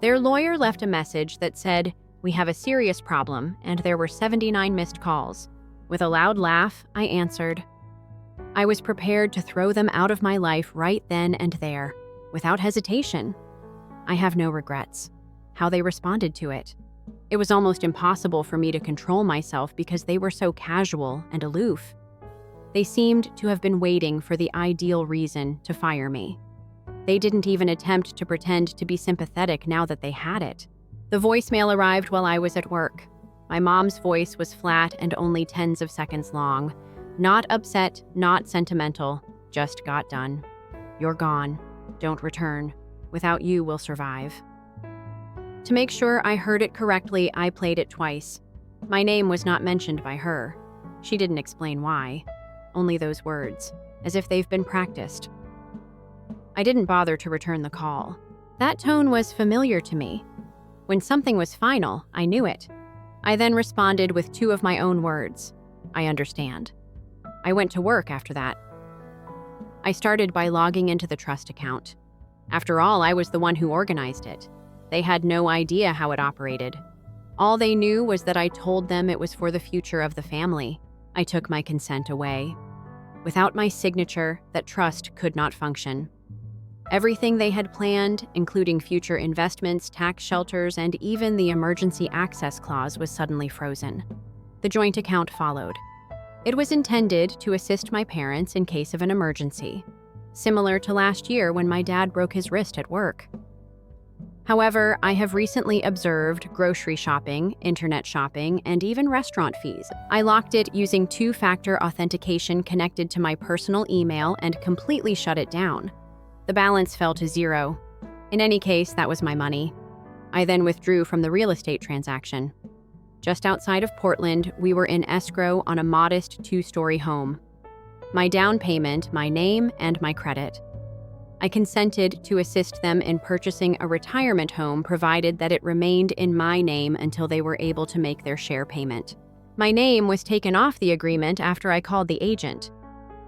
Their lawyer left a message that said, we have a serious problem, and there were 79 missed calls. With a loud laugh, I answered. I was prepared to throw them out of my life right then and there, without hesitation. I have no regrets. How they responded to it. It was almost impossible for me to control myself because they were so casual and aloof. They seemed to have been waiting for the ideal reason to fire me. They didn't even attempt to pretend to be sympathetic now that they had it. The voicemail arrived while I was at work. My mom's voice was flat and only tens of seconds long. Not upset, not sentimental, just got done. You're gone. Don't return. Without you, we'll survive. To make sure I heard it correctly, I played it twice. My name was not mentioned by her. She didn't explain why. Only those words, as if they've been practiced. I didn't bother to return the call. That tone was familiar to me. When something was final, I knew it. I then responded with 2 of my own words. I understand. I went to work after that. I started by logging into the trust account. After all, I was the one who organized it. They had no idea how it operated. All they knew was that I told them it was for the future of the family. I took my consent away. Without my signature, that trust could not function. Everything they had planned, including future investments, tax shelters, and even the emergency access clause, was suddenly frozen. The joint account followed. It was intended to assist my parents in case of an emergency, similar to last year when my dad broke his wrist at work. However, I have recently observed grocery shopping, internet shopping, and even restaurant fees. I locked it using 2-factor authentication connected to my personal email and completely shut it down. The balance fell to 0. In any case, that was my money. I then withdrew from the real estate transaction. Just outside of Portland, we were in escrow on a modest 2-story home. My down payment, my name, and my credit. I consented to assist them in purchasing a retirement home provided that it remained in my name until they were able to make their share payment. My name was taken off the agreement after I called the agent.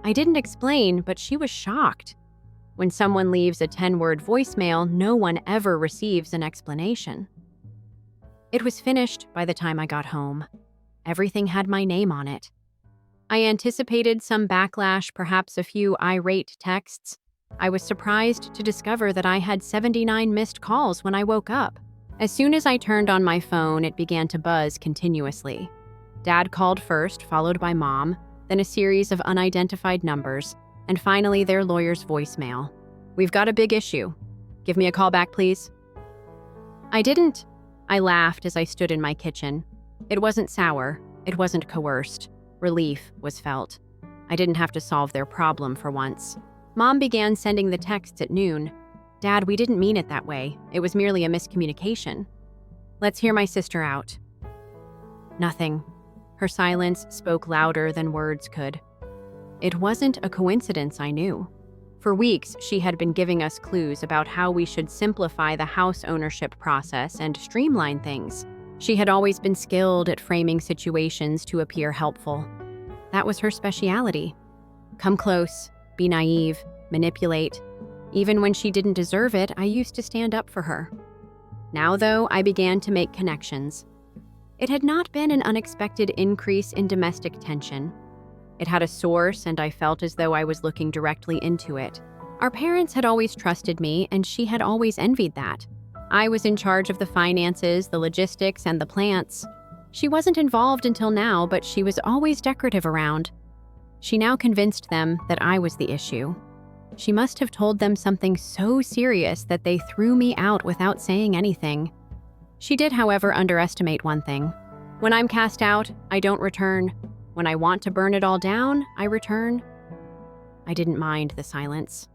I didn't explain, but she was shocked. When someone leaves a 10-word voicemail, no one ever receives an explanation. It was finished by the time I got home. Everything had my name on it. I anticipated some backlash, perhaps a few irate texts. I was surprised to discover that I had 79 missed calls when I woke up. As soon as I turned on my phone, it began to buzz continuously. Dad called first, followed by Mom, then a series of unidentified numbers, and finally their lawyer's voicemail. We've got a big issue. Give me a call back, please. I didn't. I laughed as I stood in my kitchen. It wasn't sour. It wasn't coerced. Relief was felt. I didn't have to solve their problem for once. Mom began sending the texts at noon. "Dad, we didn't mean it that way. It was merely a miscommunication. Let's hear my sister out." Nothing. Her silence spoke louder than words could. It wasn't a coincidence, I knew. For weeks, she had been giving us clues about how we should simplify the house ownership process and streamline things. She had always been skilled at framing situations to appear helpful. That was her specialty. Come close, be naive, manipulate. Even when she didn't deserve it, I used to stand up for her. Now, though, I began to make connections. It had not been an unexpected increase in domestic tension. It had a source, and I felt as though I was looking directly into it. Our parents had always trusted me, and she had always envied that. I was in charge of the finances, the logistics, and the plants. She wasn't involved until now, but she was always decorative around. She now convinced them that I was the issue. She must have told them something so serious that they threw me out without saying anything. She did, however, underestimate one thing. When I'm cast out, I don't return. When I want to burn it all down, I return. I didn't mind the silence.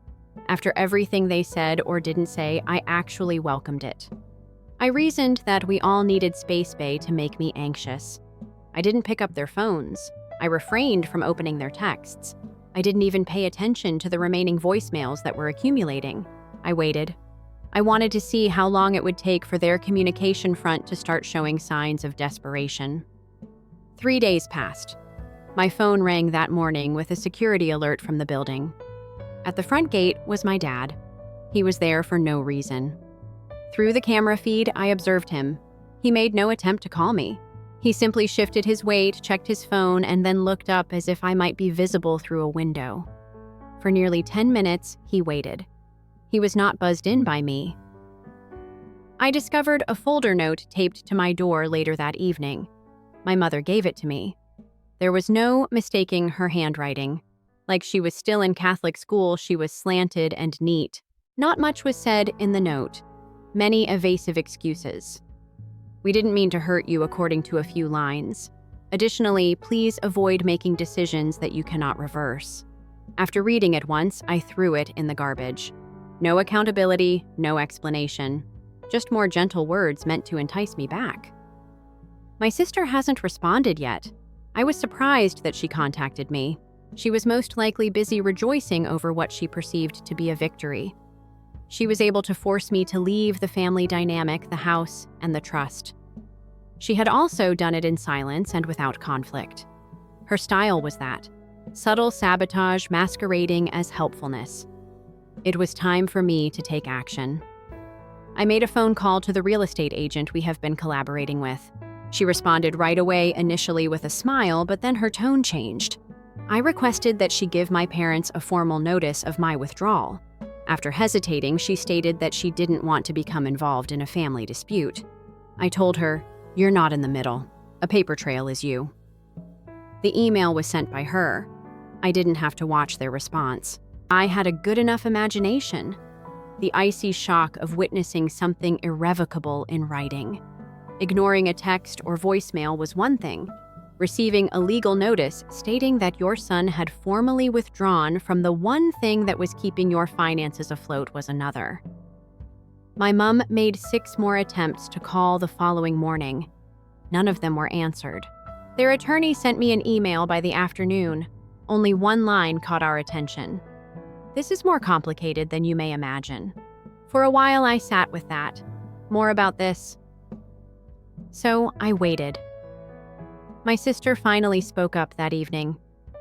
After everything they said or didn't say, I actually welcomed it. I reasoned that we all needed Space Bay to make me anxious. I didn't pick up their phones. I refrained from opening their texts. I didn't even pay attention to the remaining voicemails that were accumulating. I waited. I wanted to see how long it would take for their communication front to start showing signs of desperation. 3 days passed. My phone rang that morning with a security alert from the building. At the front gate was my dad. He was there for no reason. Through the camera feed, I observed him. He made no attempt to call me. He simply shifted his weight, checked his phone, and then looked up as if I might be visible through a window. For nearly 10 minutes, he waited. He was not buzzed in by me. I discovered a folder note taped to my door later that evening. My mother gave it to me. There was no mistaking her handwriting. Like she was still in Catholic school, she was slanted and neat. Not much was said in the note. Many evasive excuses. "We didn't mean to hurt you," according to a few lines. Additionally, please avoid making decisions that you cannot reverse. After reading it once, I threw it in the garbage. No accountability, no explanation. Just more gentle words meant to entice me back. My sister hasn't responded yet. I was surprised that she contacted me. She was most likely busy rejoicing over what she perceived to be a victory. She was able to force me to leave the family dynamic, the house, and the trust. She had also done it in silence and without conflict. Her style was that. Subtle sabotage masquerading as helpfulness. It was time for me to take action. I made a phone call to the real estate agent we have been collaborating with. She responded right away, initially with a smile, but then her tone changed. I requested that she give my parents a formal notice of my withdrawal. After hesitating, she stated that she didn't want to become involved in a family dispute. I told her, "You're not in the middle. A paper trail is you." The email was sent by her. I didn't have to watch their response. I had a good enough imagination. The icy shock of witnessing something irrevocable in writing. Ignoring a text or voicemail was one thing. Receiving a legal notice stating that your son had formally withdrawn from the one thing that was keeping your finances afloat was another. My mom made 6 more attempts to call the following morning. None of them were answered. Their attorney sent me an email by the afternoon. Only one line caught our attention. This is more complicated than you may imagine. For a while, I sat with that. More about this. So I waited. My sister finally spoke up that evening.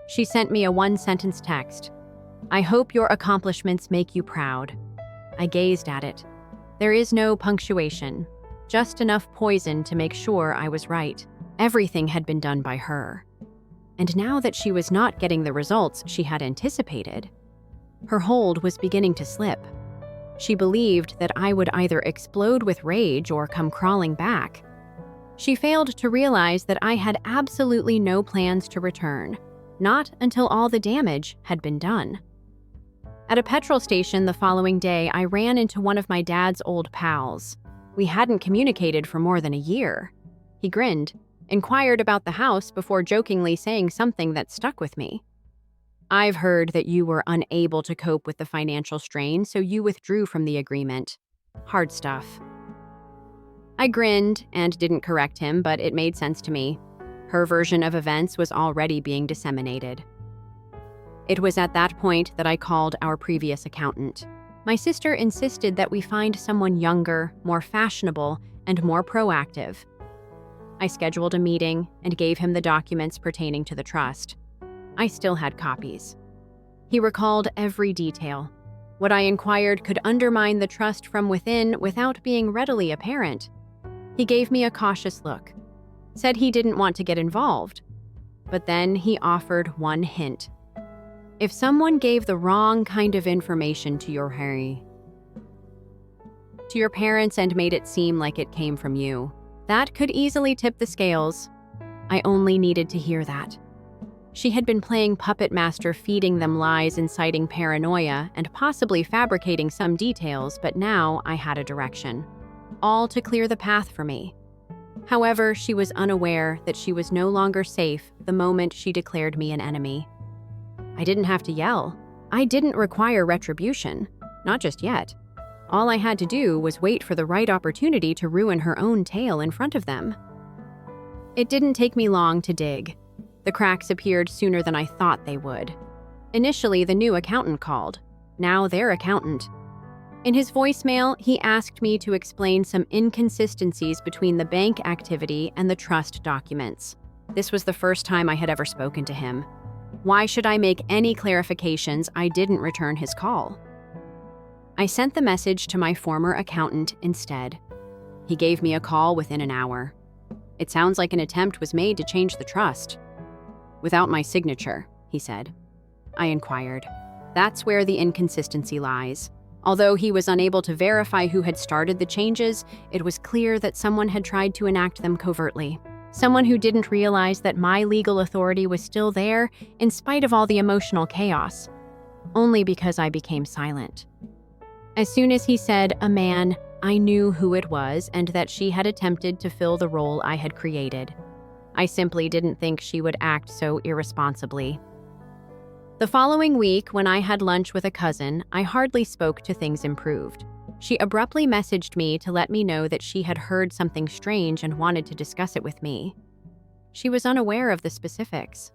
She sent me a 1-sentence text. "I hope your accomplishments make you proud." I gazed at it. There is no punctuation, just enough poison to make sure I was right. Everything had been done by her. And now that she was not getting the results she had anticipated, her hold was beginning to slip. She believed that I would either explode with rage or come crawling back. She failed to realize that I had absolutely no plans to return, not until all the damage had been done. At a petrol station the following day, I ran into one of my dad's old pals. We hadn't communicated for more than a year. He grinned, inquired about the house before jokingly saying something that stuck with me. I've heard that you were unable to cope with the financial strain, so you withdrew from the agreement. Hard stuff. I grinned and didn't correct him, but it made sense to me. Her version of events was already being disseminated. It was at that point that I called our previous accountant. My sister insisted that we find someone younger, more fashionable, and more proactive. I scheduled a meeting and gave him the documents pertaining to the trust. I still had copies. He recalled every detail. What I inquired could undermine the trust from within without being readily apparent. He gave me a cautious look, said he didn't want to get involved, but then he offered one hint. If someone gave the wrong kind of information to your parents and made it seem like it came from you, that could easily tip the scales. I only needed to hear that. She had been playing puppet master, feeding them lies, inciting paranoia, and possibly fabricating some details, but now I had a direction. All to clear the path for me. However, she was unaware that she was no longer safe the moment she declared me an enemy. I didn't have to yell. I didn't require retribution. Not just yet. All I had to do was wait for the right opportunity to ruin her own tail in front of them. It didn't take me long to dig. The cracks appeared sooner than I thought they would. Initially, the new accountant called. Now their accountant. In his voicemail, he asked me to explain some inconsistencies between the bank activity and the trust documents. This was the first time I had ever spoken to him. Why should I make any clarifications? I didn't return his call. I sent the message to my former accountant instead. He gave me a call within an hour. It sounds like an attempt was made to change the trust. Without my signature, he said. I inquired. That's where the inconsistency lies. Although he was unable to verify who had started the changes, it was clear that someone had tried to enact them covertly. Someone who didn't realize that my legal authority was still there in spite of all the emotional chaos. Only because I became silent. As soon as he said, "a man," I knew who it was and that she had attempted to fill the role I had created. I simply didn't think she would act so irresponsibly. The following week, when I had lunch with a cousin, I hardly spoke to things improved. She abruptly messaged me to let me know that she had heard something strange and wanted to discuss it with me. She was unaware of the specifics.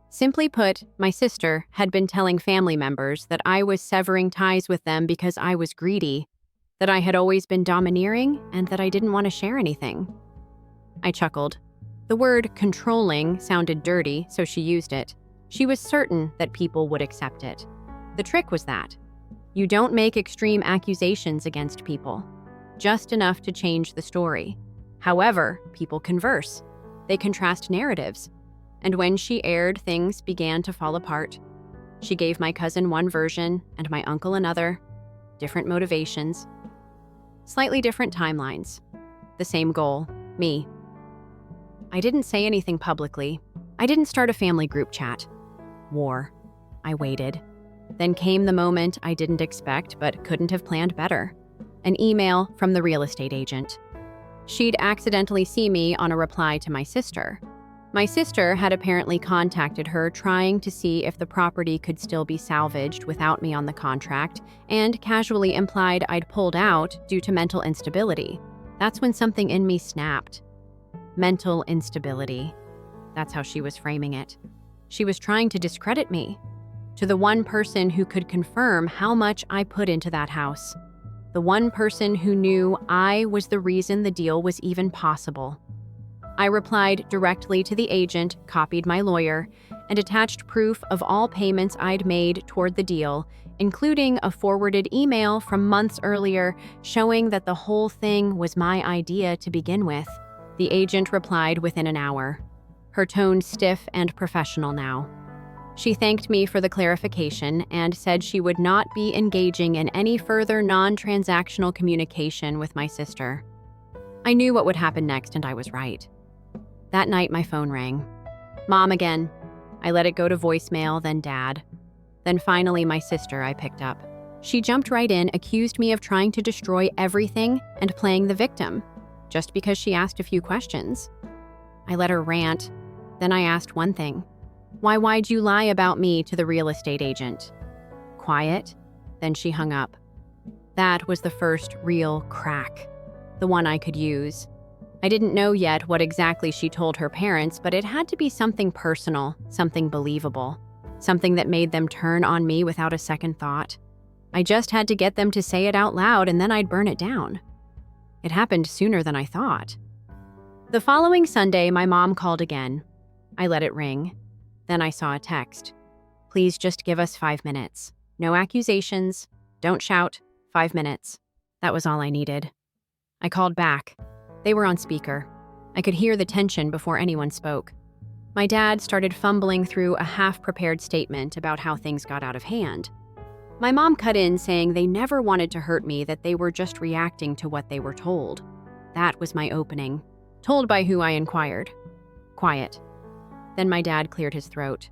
Simply put, my sister had been telling family members that I was severing ties with them because I was greedy, that I had always been domineering, and that I didn't want to share anything. I chuckled. The word controlling sounded dirty, so she used it. She was certain that people would accept it. The trick was that you don't make extreme accusations against people, just enough to change the story. However, people converse. They contrast narratives. And when she aired, things began to fall apart. She gave my cousin one version and my uncle another. Different motivations. Slightly different timelines. The same goal, me. I didn't say anything publicly. I didn't start a family group chat. War. I waited. Then came the moment I didn't expect but couldn't have planned better. An email from the real estate agent. She'd accidentally seen me on a reply to my sister. My sister had apparently contacted her trying to see if the property could still be salvaged without me on the contract, and casually implied I'd pulled out due to mental instability. That's when something in me snapped. Mental instability. That's how she was framing it. She was trying to discredit me. To the one person who could confirm how much I put into that house. The one person who knew I was the reason the deal was even possible. I replied directly to the agent, copied my lawyer, and attached proof of all payments I'd made toward the deal, including a forwarded email from months earlier showing that the whole thing was my idea to begin with. The agent replied within an hour, her tone stiff and professional now. She thanked me for the clarification and said she would not be engaging in any further non-transactional communication with my sister. I knew what would happen next, and I was right. That night, my phone rang. Mom again. I let it go to voicemail, then Dad. Then finally, my sister I picked up. She jumped right in, accused me of trying to destroy everything and playing the victim, just because she asked a few questions. I let her rant. Then I asked one thing. Why'd you lie about me to the real estate agent?" Quiet. Then she hung up. That was the first real crack, the one I could use. I didn't know yet what exactly she told her parents, but it had to be something personal, something believable, something that made them turn on me without a second thought. I just had to get them to say it out loud, and then I'd burn it down. It happened sooner than I thought. The following Sunday, my mom called again. I let it ring. Then I saw a text. "Please just give us 5 minutes. No accusations. Don't shout. 5 minutes." That was all I needed. I called back. They were on speaker. I could hear the tension before anyone spoke. My dad started fumbling through a half-prepared statement about how things got out of hand. My mom cut in saying they never wanted to hurt me, that they were just reacting to what they were told. That was my opening. Told by who, I inquired. Quiet. Then my dad cleared his throat.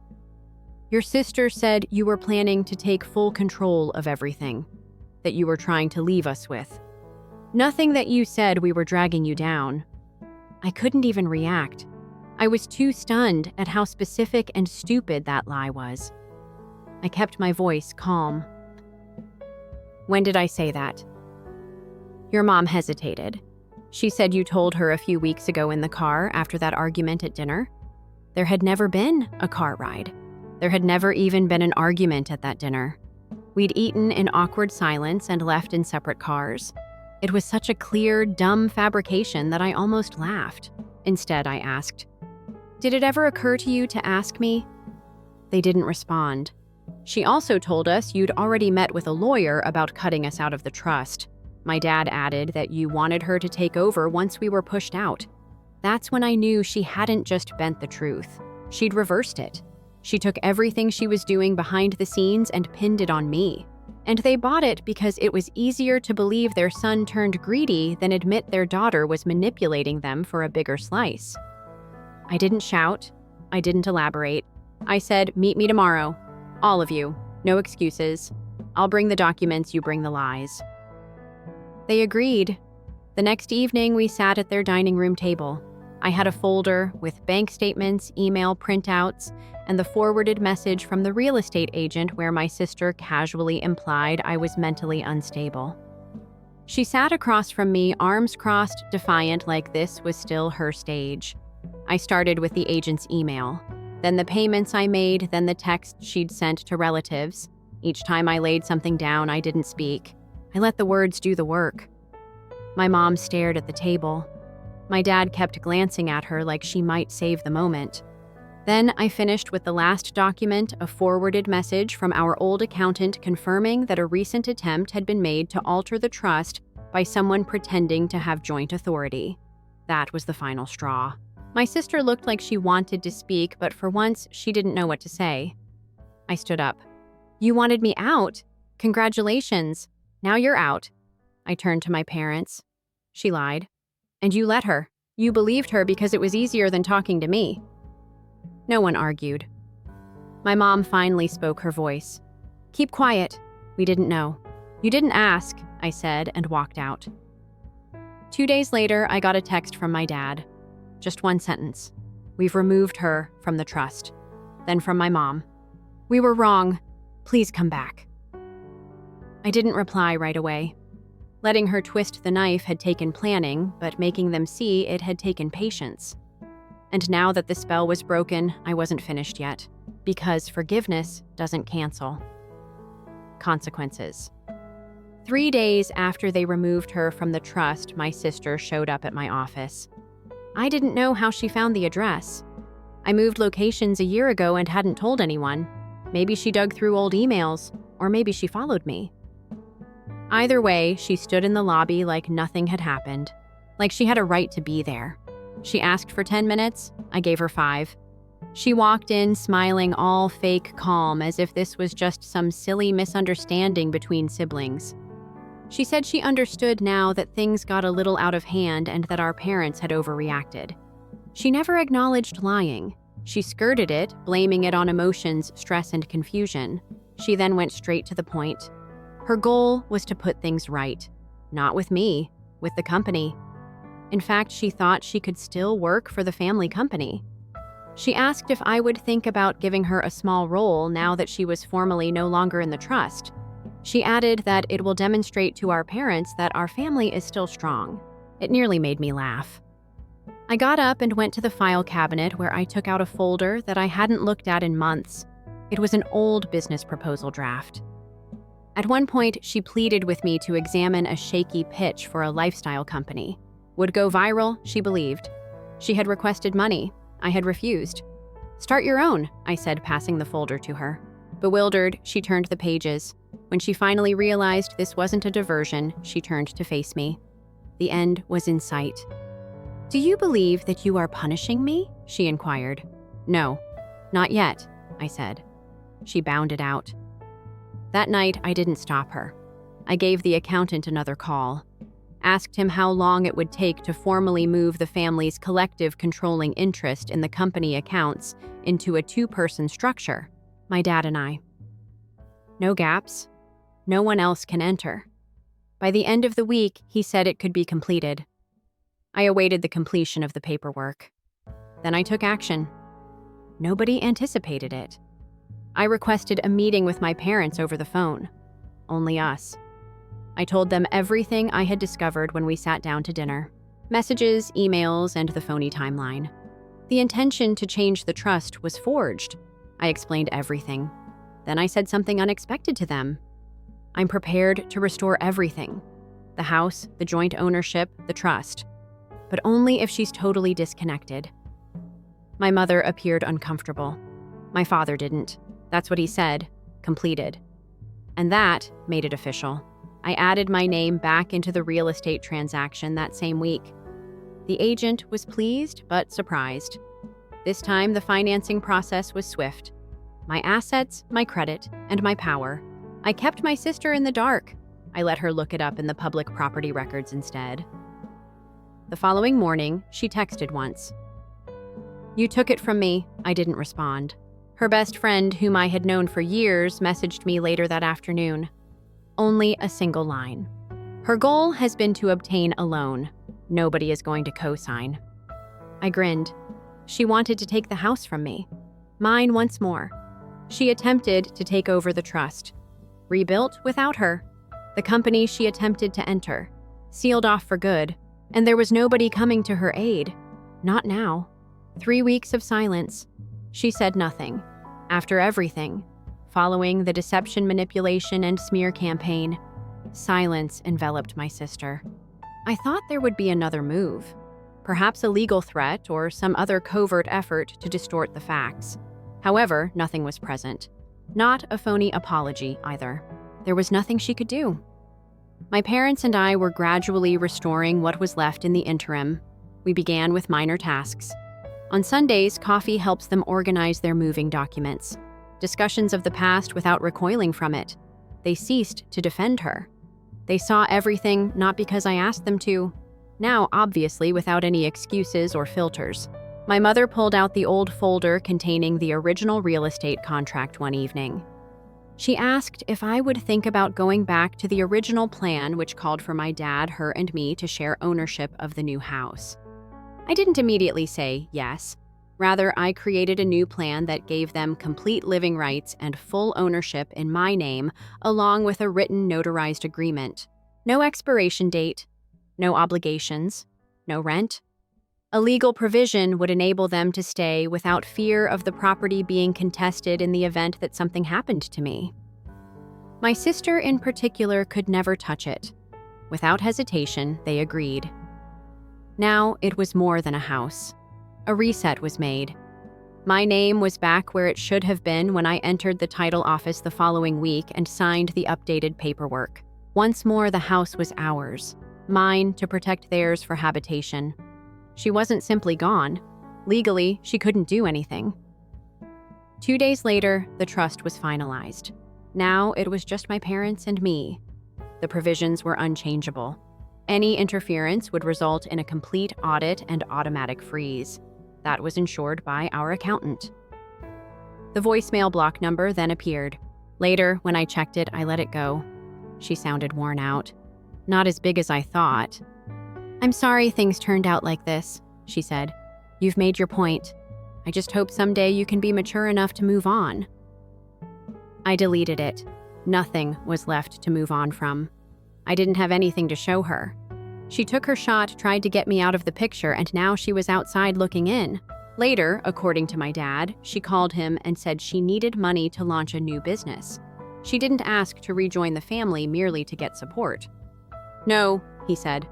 "Your sister said you were planning to take full control of everything, that you were trying to leave us with. Nothing that you said we were dragging you down." I couldn't even react. I was too stunned at how specific and stupid that lie was. I kept my voice calm. "When did I say that?" Your mom hesitated. She said you told her a few weeks ago in the car after that argument at dinner. There had never been a car ride. There had never even been an argument at that dinner. We'd eaten in awkward silence and left in separate cars. It was such a clear, dumb fabrication that I almost laughed. Instead, I asked, "Did it ever occur to you to ask me?" They didn't respond. She also told us you'd already met with a lawyer about cutting us out of the trust. My dad added that you wanted her to take over once we were pushed out. That's when I knew she hadn't just bent the truth. She'd reversed it. She took everything she was doing behind the scenes and pinned it on me. And they bought it because it was easier to believe their son turned greedy than admit their daughter was manipulating them for a bigger slice. I didn't shout. I didn't elaborate. I said, "Meet me tomorrow. All of you. No excuses. I'll bring the documents, you bring the lies." They agreed. The next evening, we sat at their dining room table. I had a folder with bank statements, email printouts, and the forwarded message from the real estate agent where my sister casually implied I was mentally unstable. She sat across from me, arms crossed, defiant, like this was still her stage. I started with the agent's email, then the payments I made, then the text she'd sent to relatives. Each time I laid something down, I didn't speak. I let the words do the work. My mom stared at the table. My dad kept glancing at her like she might save the moment. Then I finished with the last document, a forwarded message from our old accountant confirming that a recent attempt had been made to alter the trust by someone pretending to have joint authority. That was the final straw. My sister looked like she wanted to speak, but for once, she didn't know what to say. I stood up. "You wanted me out? Congratulations. Now you're out." I turned to my parents. She lied. "And you let her. You believed her because it was easier than talking to me." No one argued. My mom finally spoke her voice. "Keep quiet. We didn't know." "You didn't ask," I said, and walked out. 2 days later, I got a text from my dad. Just one sentence. "We've removed her from the trust." Then from my mom. "We were wrong. Please come back." I didn't reply right away. Letting her twist the knife had taken planning, but making them see it had taken patience. And now that the spell was broken, I wasn't finished yet, because forgiveness doesn't cancel. Consequences. 3 days after they removed her from the trust, my sister showed up at my office. I didn't know how she found the address. I moved locations a year ago and hadn't told anyone. Maybe she dug through old emails, or maybe she followed me. Either way, she stood in the lobby like nothing had happened, like she had a right to be there. She asked for 10 minutes, I gave her 5. She walked in smiling all fake calm as if this was just some silly misunderstanding between siblings. She said she understood now that things got a little out of hand and that our parents had overreacted. She never acknowledged lying. She skirted it, blaming it on emotions, stress, and confusion. She then went straight to the point. Her goal was to put things right. Not with me, with the company. In fact, she thought she could still work for the family company. She asked if I would think about giving her a small role now that she was formally no longer in the trust. She added that it will demonstrate to our parents that our family is still strong. It nearly made me laugh. I got up and went to the file cabinet where I took out a folder that I hadn't looked at in months. It was an old business proposal draft. At one point, she pleaded with me to examine a shaky pitch for a lifestyle company. Would go viral, she believed. She had requested money. I had refused. Start your own, I said, passing the folder to her. Bewildered, she turned the pages. When she finally realized this wasn't a diversion, she turned to face me. The end was in sight. Do you believe that you are punishing me? She inquired. No, not yet, I said. She bounded out. That night, I didn't stop her. I gave the accountant another call, asked him how long it would take to formally move the family's collective controlling interest in the company accounts into a two-person structure, my dad and I. No gaps. No one else can enter. By the end of the week, he said it could be completed. I awaited the completion of the paperwork. Then I took action. Nobody anticipated it. I requested a meeting with my parents over the phone. Only us. I told them everything I had discovered when we sat down to dinner. Messages, emails, and the phony timeline. The intention to change the trust was forged. I explained everything. Then I said something unexpected to them. I'm prepared to restore everything. The house, the joint ownership, the trust. But only if she's totally disconnected. My mother appeared uncomfortable. My father didn't. That's what he said. Completed. And that made it official. I added my name back into the real estate transaction that same week. The agent was pleased but surprised. This time, the financing process was swift. My assets, my credit, and my power. I kept my sister in the dark. I let her look it up in the public property records instead. The following morning, she texted once. You took it from me. I didn't respond. Her best friend, whom I had known for years, messaged me later that afternoon. Only a single line. Her goal has been to obtain a loan. Nobody is going to co-sign. I grinned. She wanted to take the house from me. Mine once more. She attempted to take over the trust. Rebuilt without her. The company she attempted to enter. Sealed off for good. And there was nobody coming to her aid. Not now. 3 weeks of silence. She said nothing. After everything, following the deception, manipulation, and smear campaign, silence enveloped my sister. I thought there would be another move. Perhaps a legal threat or some other covert effort to distort the facts. However, nothing was present. Not a phony apology, either. There was nothing she could do. My parents and I were gradually restoring what was left in the interim. We began with minor tasks. On Sundays, coffee helps them organize their moving documents. Discussions of the past without recoiling from it. They ceased to defend her. They saw everything not because I asked them to. Now, obviously, without any excuses or filters. My mother pulled out the old folder containing the original real estate contract one evening. She asked if I would think about going back to the original plan, which called for my dad, her, and me to share ownership of the new house. I didn't immediately say yes. Rather, I created a new plan that gave them complete living rights and full ownership in my name, along with a written notarized agreement. No expiration date, no obligations, no rent. A legal provision would enable them to stay without fear of the property being contested in the event that something happened to me. My sister in particular could never touch it. Without hesitation, they agreed. Now it was more than a house. A reset was made. My name was back where it should have been when I entered the title office the following week and signed the updated paperwork. Once more, the house was ours, mine to protect theirs for habitation. She wasn't simply gone. Legally, she couldn't do anything. 2 days later, the trust was finalized. Now it was just my parents and me. The provisions were unchangeable. Any interference would result in a complete audit and automatic freeze. That was ensured by our accountant. The voicemail block number then appeared. Later, when I checked it, I let it go. She sounded worn out. Not as big as I thought. I'm sorry things turned out like this, she said. You've made your point. I just hope someday you can be mature enough to move on." I deleted it. Nothing was left to move on from. I didn't have anything to show her. She took her shot, tried to get me out of the picture, and now she was outside looking in. Later, according to my dad, she called him and said she needed money to launch a new business. She didn't ask to rejoin the family merely to get support. "No," he said.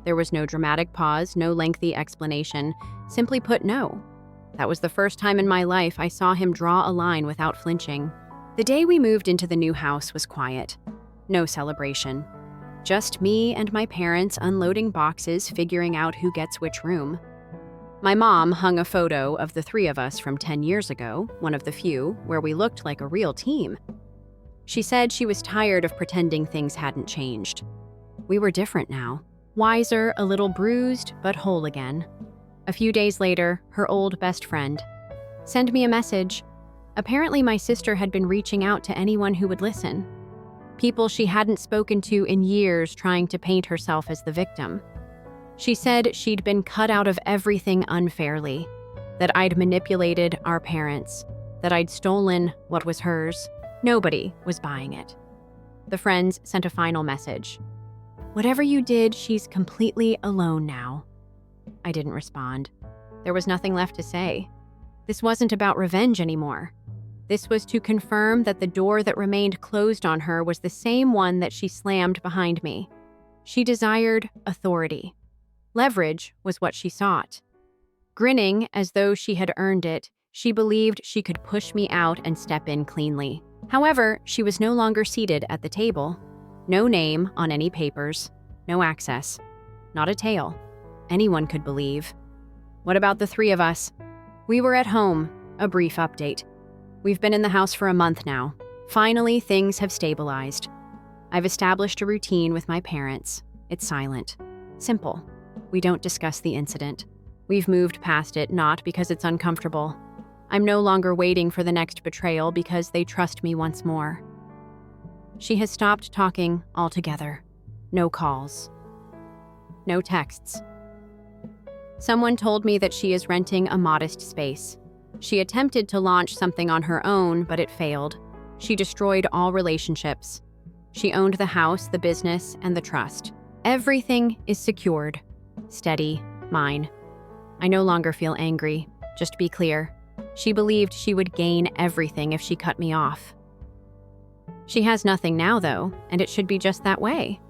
There was no dramatic pause, no lengthy explanation. Simply put, no. That was the first time in my life I saw him draw a line without flinching. The day we moved into the new house was quiet. No celebration. Just me and my parents unloading boxes, figuring out who gets which room. My mom hung a photo of the three of us from 10 years ago, one of the few, where we looked like a real team. She said she was tired of pretending things hadn't changed. We were different now. Wiser, a little bruised, but whole again. A few days later, her old best friend sent me a message. Apparently my sister had been reaching out to anyone who would listen. People she hadn't spoken to in years, trying to paint herself as the victim. She said she'd been cut out of everything unfairly, that I'd manipulated our parents, that I'd stolen what was hers. Nobody was buying it. The friends sent a final message. "Whatever you did, she's completely alone now." I didn't respond. There was nothing left to say. This wasn't about revenge anymore. This was to confirm that the door that remained closed on her was the same one that she slammed behind me. She desired authority. Leverage was what she sought. Grinning as though she had earned it, she believed she could push me out and step in cleanly. However, she was no longer seated at the table. No name on any papers. No access. Not a tale. Anyone could believe. What about the three of us? We were at home. A brief update. We've been in the house for a month now. Finally, things have stabilized. I've established a routine with my parents. It's silent. Simple. We don't discuss the incident. We've moved past it, not because it's uncomfortable. I'm no longer waiting for the next betrayal because they trust me once more. She has stopped talking altogether. No calls. No texts. Someone told me that she is renting a modest space. She attempted to launch something on her own, but it failed. She destroyed all relationships. She owned the house, the business, and the trust. Everything is secured. Steady. Mine. I no longer feel angry. Just to be clear, she believed she would gain everything if she cut me off. She has nothing now, though, and it should be just that way.